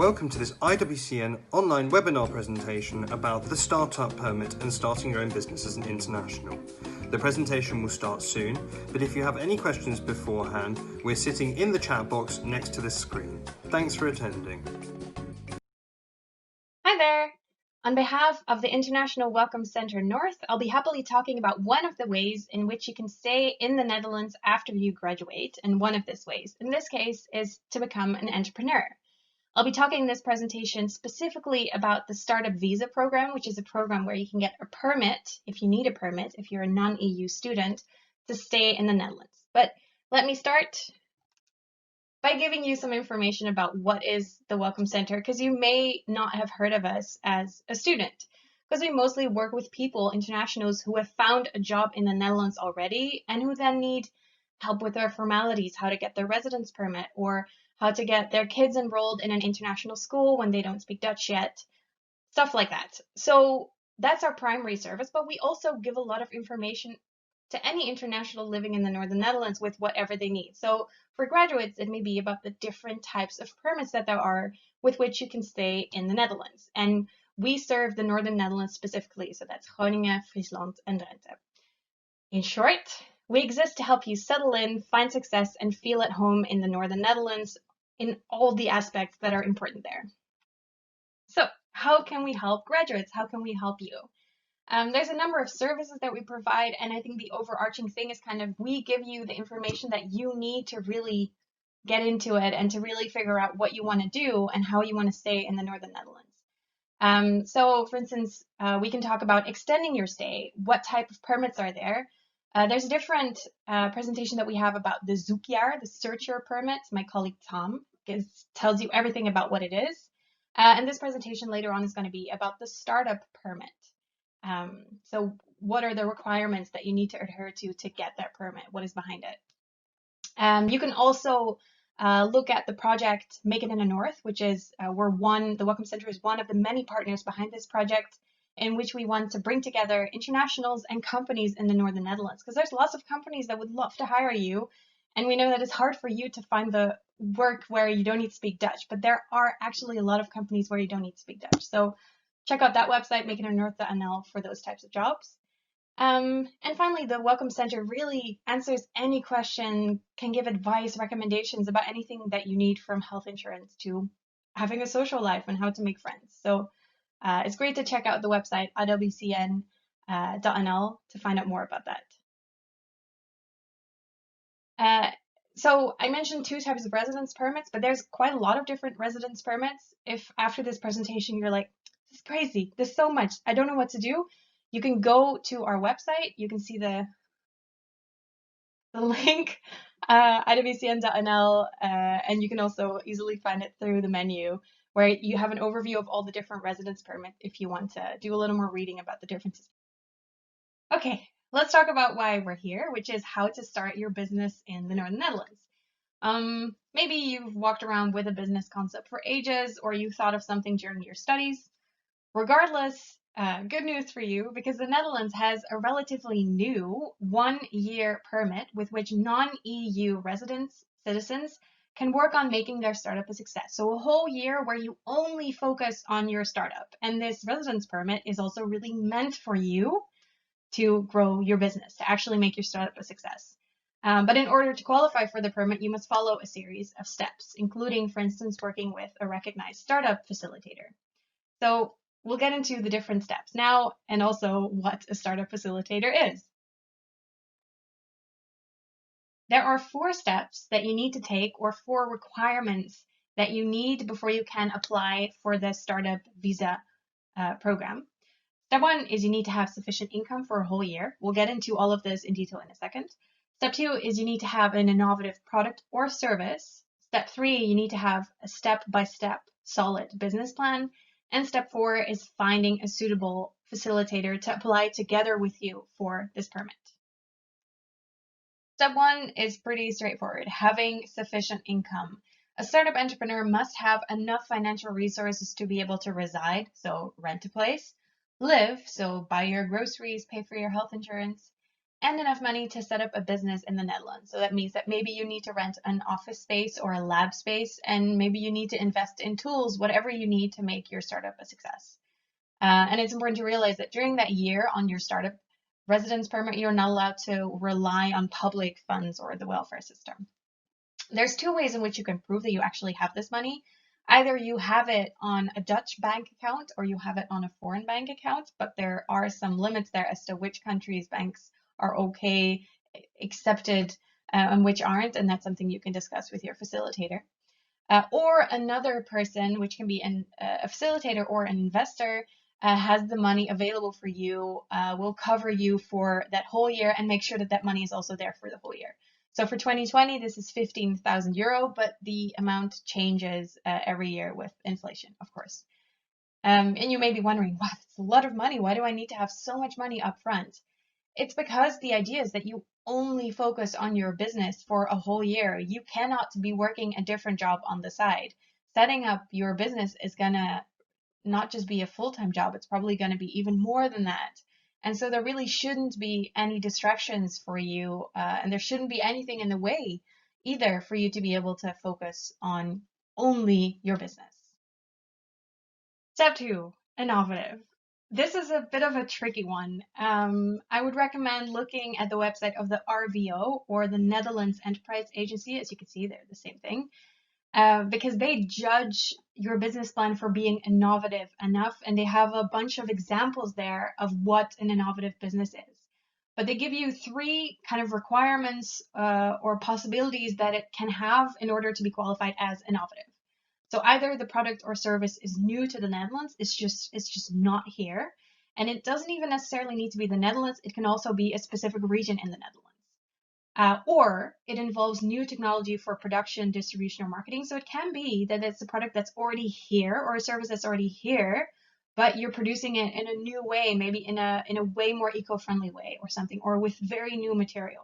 Speaker 1: welcome to this IWCN online webinar presentation about the Startup Permit and starting your own business as an international. The presentation will start soon, but if you have any questions beforehand, we're sitting in the chat box next to the screen. Thanks for attending.
Speaker 2: Hi there! On behalf of the International Welcome Centre North, I'll be happily talking about one of the ways in which you can stay in the Netherlands after you graduate, and one of these ways, in this case, is to become an entrepreneur. I'll be talking in this presentation specifically about the Startup Visa program, which is a program where you can get a permit, if you need a permit, if you're a non-EU student, to stay in the Netherlands. But let me start by giving you some information about what is the Welcome Center, because you may not have heard of us as a student, because we mostly work with people, internationals, who have found a job in the Netherlands already and who then need help with their formalities, how to get their residence permit, or how to get their kids enrolled in an international school when they don't speak Dutch yet, stuff like that. So that's our primary service, but we also give a lot of information to any international living in the Northern Netherlands with whatever they need. So for graduates, it may be about the different types of permits that there are with which you can stay in the Netherlands. And we serve the Northern Netherlands specifically, so that's Groningen, Friesland, and Drenthe. In short, we exist to help you settle in, find success, and feel at home in the Northern Netherlands in all the aspects that are important there. So how can we help graduates? How can we help you? There's a number of services that we provide, and I think the overarching thing is kind of we give you the information that you need to really get into it and to really figure out what you want to do and how you want to stay in the Northern Netherlands. So for instance, we can talk about extending your stay. What type of permits are there? There's a different presentation that we have about the Zoekjaar, the searcher permit. My colleague Tom tells you everything about what it is. And this presentation later on is going to be about the startup permit. So what are the requirements that you need to adhere to get that permit? What is behind it? You can also look at the project Make It in the North, which is the Welcome Center is one of the many partners behind this project, in which we want to bring together internationals and companies in the Northern Netherlands, because there's lots of companies that would love to hire you, and we know that it's hard for you to find the work where you don't need to speak Dutch, but there are actually a lot of companies where you don't need to speak Dutch. So check out that website, makeitinthenorth.nl, for those types of jobs. And finally, the Welcome Center really answers any question, can give advice, recommendations about anything that you need, from health insurance to having a social life and how to make friends. So it's great to check out the website iwcn.nl to find out more about that. So I mentioned two types of residence permits, but there's quite a lot of different residence permits. If after this presentation you're like, this is crazy, there's so much, I don't know what to do, you can go to our website. You can see the link, iwcn.nl, and you can also easily find it through the menu, where you have an overview of all the different residence permits if you want to do a little more reading about the differences. Okay, let's talk about why we're here, which is how to start your business in the Northern Netherlands. Maybe you've walked around with a business concept for ages, or you thought of something during your studies. Regardless, good news for you, because the Netherlands has a relatively new 1-year permit with which non-EU citizens can work on making their startup a success. So a whole year where you only focus on your startup. And this residence permit is also really meant for you to grow your business, to actually make your startup a success. But in order to qualify for the permit, you must follow a series of steps, including, for instance, working with a recognized startup facilitator. So we'll get into the different steps now, and also what a startup facilitator is. There are 4 steps that you need to take, or 4 requirements that you need before you can apply for the Startup Visa program. Step 1 is you need to have sufficient income for a whole year. We'll get into all of this in detail in a second. Step 2 is you need to have an innovative product or service. Step 3, you need to have a step-by-step solid business plan. And step 4 is finding a suitable facilitator to apply together with you for this permit. Step 1 is pretty straightforward, having sufficient income. A startup entrepreneur must have enough financial resources to be able to reside, so rent a place, live, so buy your groceries, pay for your health insurance, and enough money to set up a business in the Netherlands. So that means that maybe you need to rent an office space or a lab space, and maybe you need to invest in tools, whatever you need to make your startup a success. And it's important to realize that during that year on your startup residence permit, you're not allowed to rely on public funds or the welfare system. There's two ways in which you can prove that you actually have this money. Either you have it on a Dutch bank account or you have it on a foreign bank account, but there are some limits there as to which countries' banks are okay, accepted, and which aren't, and that's something you can discuss with your facilitator. Or another person, which can be a facilitator or an investor, has the money available for you, will cover you for that whole year and make sure that that money is also there for the whole year. So for 2020, this is 15,000 euro, but the amount changes every year with inflation, of course. And you may be wondering, wow, that's a lot of money. Why do I need to have so much money up front? It's because the idea is that you only focus on your business for a whole year. You cannot be working a different job on the side. Setting up your business is gonna not just be a full-time job, it's probably gonna be even more than that. And so there really shouldn't be any distractions for you, and there shouldn't be anything in the way either for you to be able to focus on only your business. Step 2, innovative. This is a bit of a tricky one. I would recommend looking at the website of the RVO, or the Netherlands Enterprise Agency. As you can see, they're the same thing, because they judge your business plan for being innovative enough, and they have a bunch of examples there of what an innovative business is. But they give you 3 kind of requirements or possibilities that it can have in order to be qualified as innovative. So either the product or service is new to the Netherlands, it's just not here. And it doesn't even necessarily need to be the Netherlands, it can also be a specific region in the Netherlands. Or it involves new technology for production, distribution, or marketing. So it can be that it's a product that's already here or a service that's already here, but you're producing it in a new way, maybe in a way more eco-friendly way or something, or with very new material.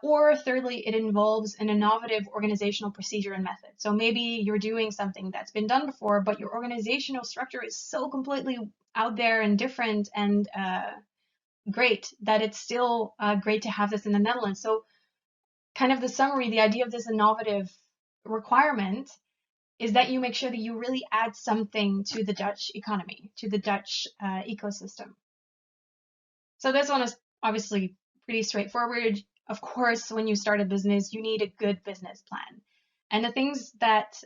Speaker 2: Or thirdly, it involves an innovative organizational procedure and method. So maybe you're doing something that's been done before, but your organizational structure is so completely out there and different and great that it's still great to have this in the Netherlands. So kind of the summary, the idea of this innovative requirement is that you make sure that you really add something to the Dutch economy, to the Dutch ecosystem. So this one is obviously pretty straightforward. Of course, when you start a business, you need a good business plan. And the things that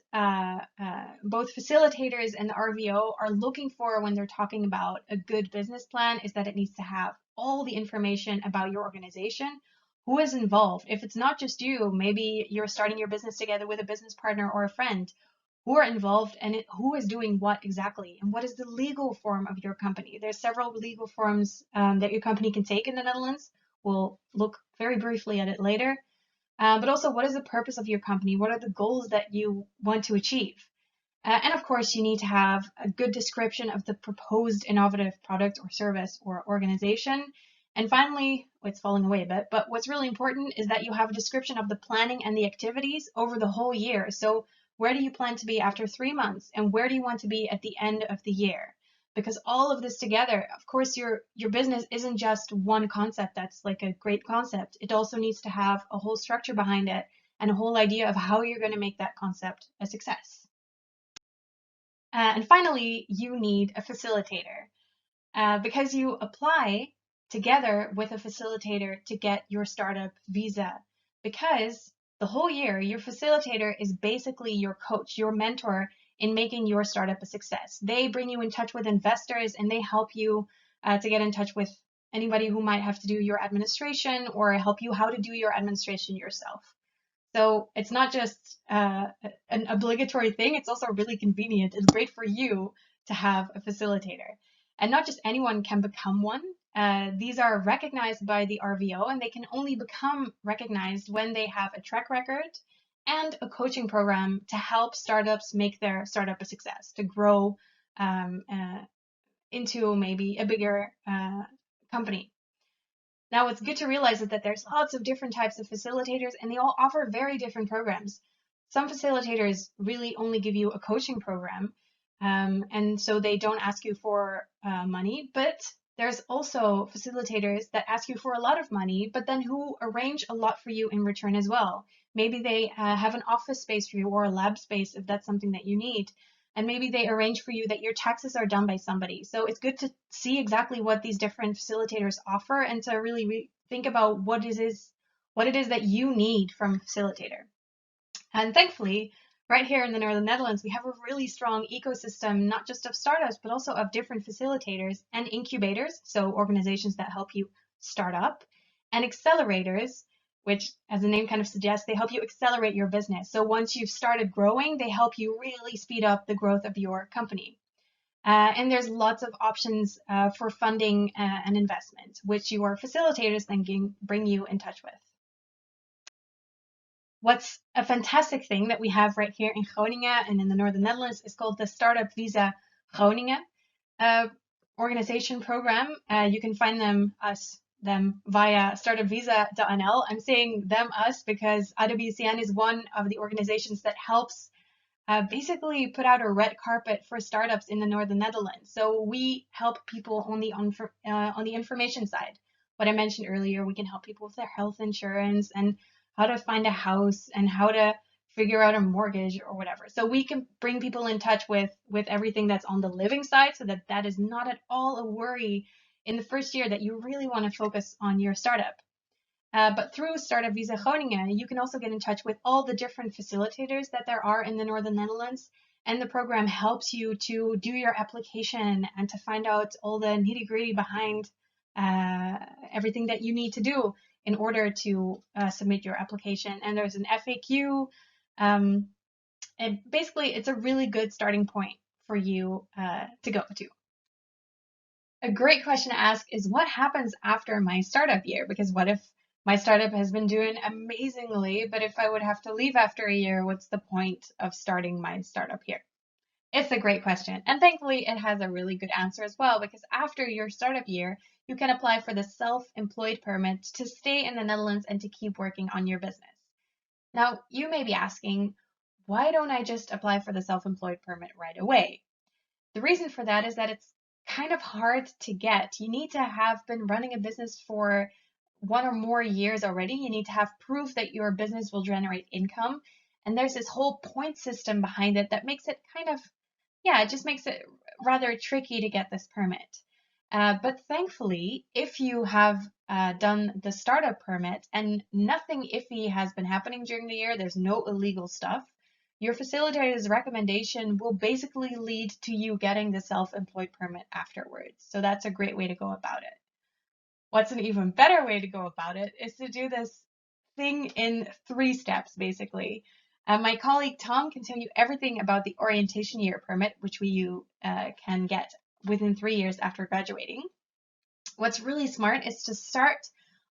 Speaker 2: both facilitators and the RVO are looking for when they're talking about a good business plan is that it needs to have all the information about your organization, who is involved. If it's not just you, maybe you're starting your business together with a business partner or a friend, who are involved and who is doing what exactly, and what is the legal form of your company. There's several legal forms that your company can take in the Netherlands. We'll look very briefly at it later. But also, what is the purpose of your company? What are the goals that you want to achieve? And of course, you need to have a good description of the proposed innovative product or service or organization. And finally, it's falling away a bit, but what's really important is that you have a description of the planning and the activities over the whole year. So where do you plan to be after 3 months? And where do you want to be at the end of the year? Because all of this together, of course, your business isn't just one concept that's like a great concept. It also needs to have a whole structure behind it and a whole idea of how you're going to make that concept a success. And finally, you need a facilitator because you apply together with a facilitator to get your startup visa, because the whole year your facilitator is basically your coach, your mentor in making your startup a success. They bring you in touch with investors and they help you to get in touch with anybody who might have to do your administration or help you how to do your administration yourself. So it's not just an obligatory thing, it's also really convenient. It's great for you to have a facilitator. And not just anyone can become one. These are recognized by the RVO, and they can only become recognized when they have a track record and a coaching program to help startups make their startup a success, to grow into maybe a bigger company. Now, it's good to realize that there's lots of different types of facilitators, and they all offer very different programs. Some facilitators really only give you a coaching program, and so they don't ask you for money, but There's also facilitators that ask you for a lot of money, but then who arrange a lot for you in return as well. Maybe they have an office space for you or a lab space if that's something that you need. And maybe they arrange for you that your taxes are done by somebody. So it's good to see exactly what these different facilitators offer and to really think about what it is that you need from a facilitator. And thankfully, right here in the Northern Netherlands, we have a really strong ecosystem, not just of startups, but also of different facilitators and incubators, so organizations that help you start up, and accelerators, which, as the name kind of suggests, they help you accelerate your business. So once you've started growing, they help you really speed up the growth of your company. And there's lots of options for funding and investment, which your facilitators then can bring you in touch with. What's a fantastic thing that we have right here in Groningen and in the Northern Netherlands is called the Startup Visa Groningen organization program. You can find them via startupvisa.nl. I'm saying them, us, because IWCN is one of the organizations that helps basically put out a red carpet for startups in the Northern Netherlands. So we help people on the information side. What I mentioned earlier, we can help people with their health insurance and how to find a house and how to figure out a mortgage or whatever. So we can bring people in touch with everything that's on the living side so that is not at all a worry in the first year that you really want to focus on your startup. But through Startup Visa Groningen, you can also get in touch with all the different facilitators that there are in the Northern Netherlands. And the program helps you to do your application and to find out all the nitty-gritty behind everything that you need to do in order to submit your application. And there's an FAQ. And basically, it's a really good starting point for you to go to. A great question to ask is what happens after my startup year? Because what if my startup has been doing amazingly, but if I would have to leave after a year, what's the point of starting my startup here? It's a great question. And thankfully, it has a really good answer as well, because after your startup year, you can apply for the self-employed permit to stay in the Netherlands and to keep working on your business. Now, you may be asking, why don't I just apply for the self-employed permit right away? The reason for that is that it's kind of hard to get. You need to have been running a business for 1 or more years already. You need to have proof that your business will generate income. And there's this whole point system behind it that makes it kind of, it just makes it rather tricky to get this permit. But thankfully, if you have done the startup permit and nothing iffy has been happening during the year, there's no illegal stuff, your facilitator's recommendation will basically lead to you getting the self-employed permit afterwards. So that's a great way to go about it. What's an even better way to go about it is to do this thing in 3 steps, basically. My colleague Tom can tell you everything about the orientation year permit, which you can get within 3 years after graduating. What's really smart is to start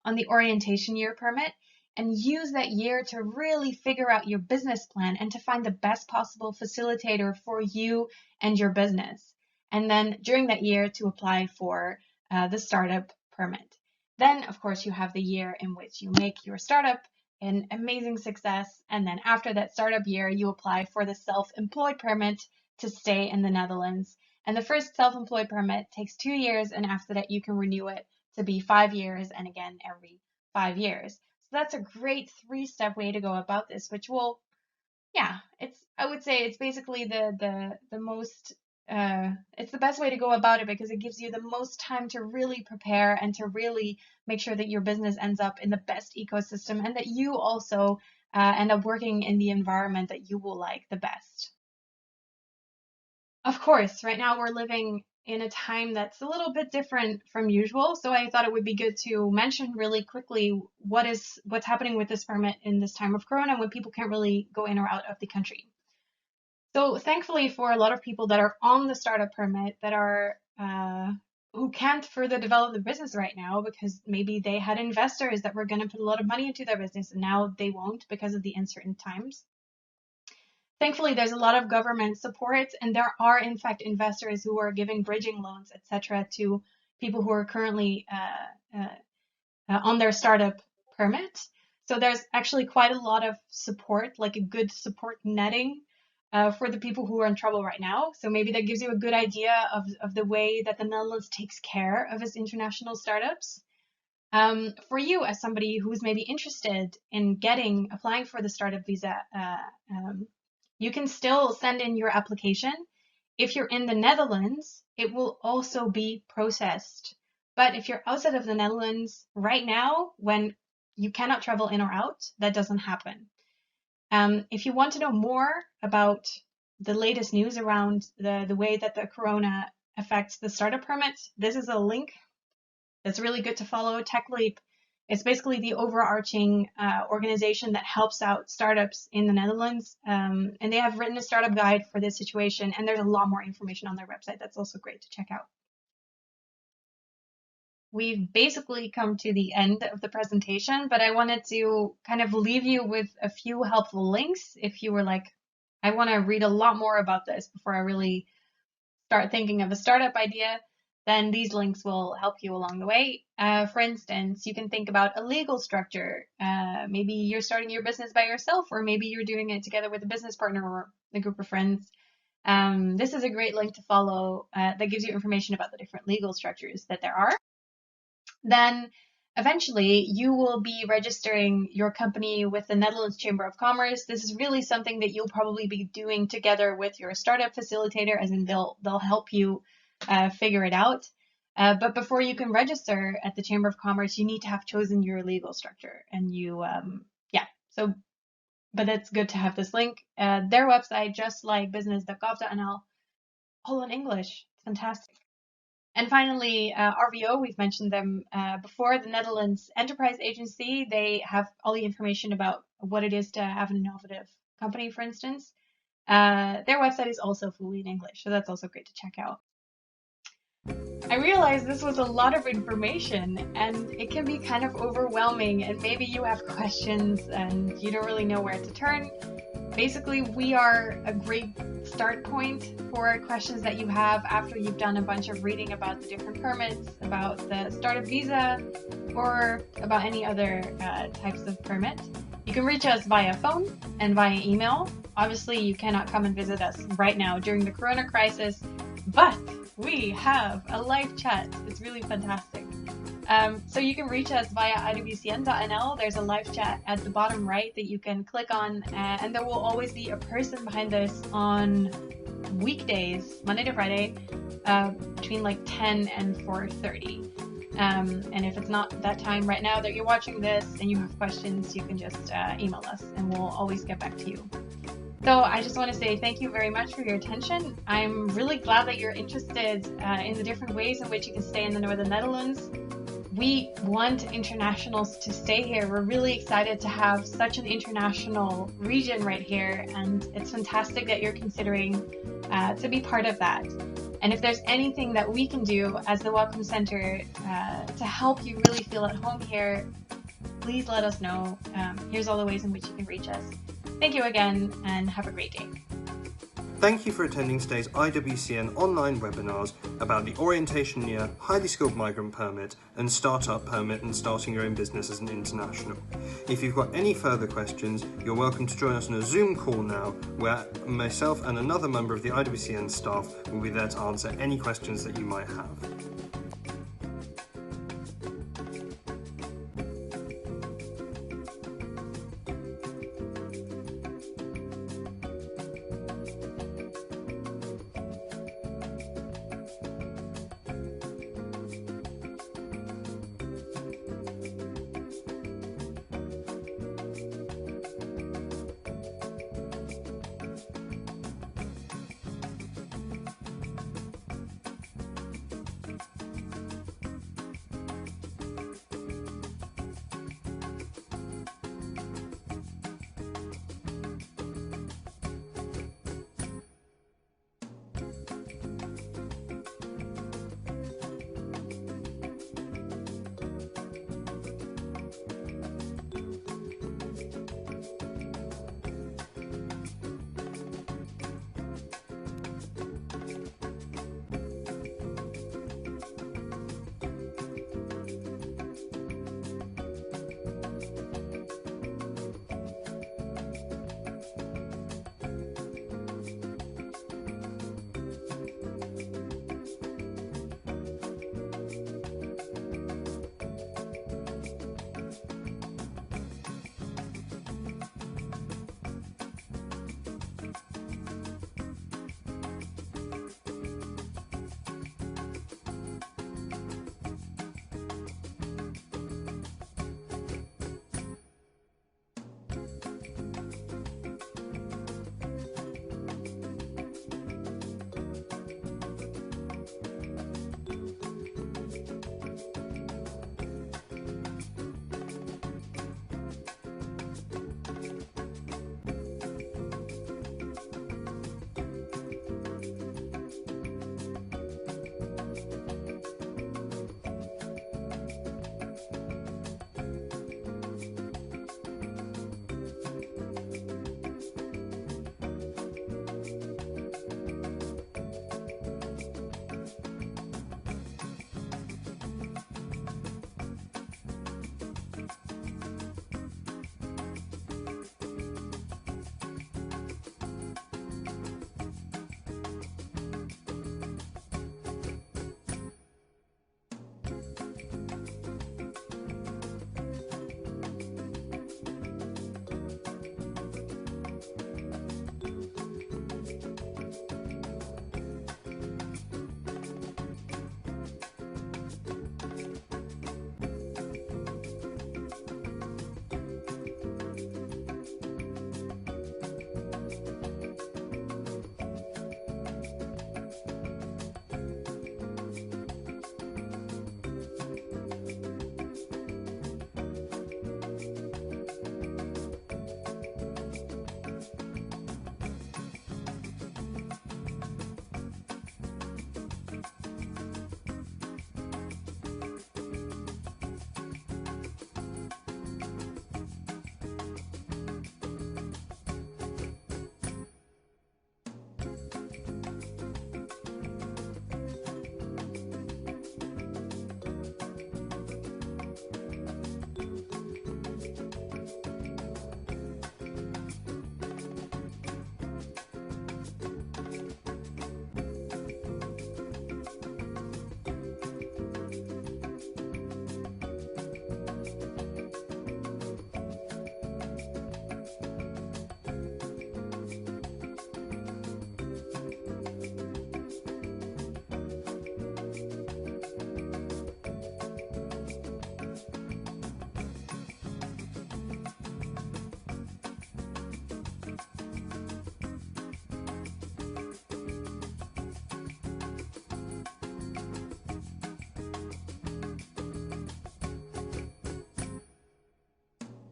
Speaker 2: on the orientation year permit and use that year to really figure out your business plan and to find the best possible facilitator for you and your business. And then during that year to apply for the startup permit. Then, of course, you have the year in which you make your startup an amazing success. And then after that startup year, you apply for the self-employed permit to stay in the Netherlands. And the first self-employed permit takes 2 years, and after that you can renew it to be 5 years, and again every 5 years. So that's a great 3-step way to go about this, which will, I would say it's basically the most, it's the best way to go about it because it gives you the most time to really prepare and to really make sure that your business ends up in the best ecosystem and that you also end up working in the environment that you will like the best. Of course, right now we're living in a time that's a little bit different from usual, so I thought it would be good to mention really quickly what's happening with this permit in this time of Corona when people can't really go in or out of the country. So thankfully for a lot of people that are on the startup permit that are who can't further develop their business right now because maybe they had investors that were going to put a lot of money into their business and now they won't because of the uncertain times. Thankfully, there's a lot of government support, and there are, in fact, investors who are giving bridging loans, etc., to people who are currently on their startup permit. So there's actually quite a lot of support, like a good support netting for the people who are in trouble right now. So maybe that gives you a good idea of the way that the Netherlands takes care of its international startups. For you as somebody who's maybe interested in applying for the startup visa, you can still send in your application. If you're in the Netherlands, it will also be processed. But if you're outside of the Netherlands right now, when you cannot travel in or out, that doesn't happen. If you want to know more about the latest news around the way that the corona affects the startup permits, this is a link that's really good to follow. TechLeap is basically the overarching organization that helps out startups in the Netherlands. And they have written a startup guide for this situation, and there's a lot more information on their website that's also great to check out. We've basically come to the end of the presentation, but I wanted to kind of leave you with a few helpful links if you were like, I want to read a lot more about this before I really start thinking of a startup idea, then these links will help you along the way. For instance, you can think about a legal structure. Maybe you're starting your business by yourself, or maybe you're doing it together with a business partner or a group of friends. This is a great link to follow that gives you information about the different legal structures that there are. Then eventually you will be registering your company with the Netherlands Chamber of Commerce. This is really something that you'll probably be doing together with your startup facilitator, as in they'll help you figure it out. But before you can register at the Chamber of Commerce, you need to have chosen your legal structure. And but it's good to have this link. Their website, just like business.gov.nl, all in English. Fantastic. And finally, RVO, we've mentioned them before, the Netherlands Enterprise Agency. They have all the information about what it is to have an innovative company, for instance. Their website is also fully in English, so that's also great to check out. I realized this was a lot of information, and it can be kind of overwhelming, and maybe you have questions and you don't really know where to turn. Basically, we are a great start point for questions that you have after you've done a bunch of reading about the different permits, about the startup visa, or about any other types of permit. You can reach us via phone and via email. Obviously, you cannot come and visit us right now during the corona crisis, but we have a live chat. It's really fantastic. So you can reach us via iwcn.nl. There's a live chat at the bottom right that you can click on, and there will always be a person behind this on weekdays, Monday to Friday, between like 10 and 4:30. And if it's not that time right now that you're watching this and you have questions, you can just email us and we'll always get back to you. So I just want to say thank you very much for your attention. I'm really glad that you're interested in the different ways in which you can stay in the Northern Netherlands. We want internationals to stay here. We're really excited to have such an international region right here, and it's fantastic that you're considering to be part of that. And if there's anything that we can do as the Welcome Center to help you really feel at home here, please let us know. Here's all the ways in which you can reach us. Thank you again, and have a great day.
Speaker 1: Thank you for attending today's IWCN online webinars about the Orientation Year, Highly Skilled Migrant Permit and Startup Permit and starting your own business as an international. If you've got any further questions, you're welcome to join us on a Zoom call now, where myself and another member of the IWCN staff will be there to answer any questions that you might have.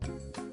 Speaker 1: Bye.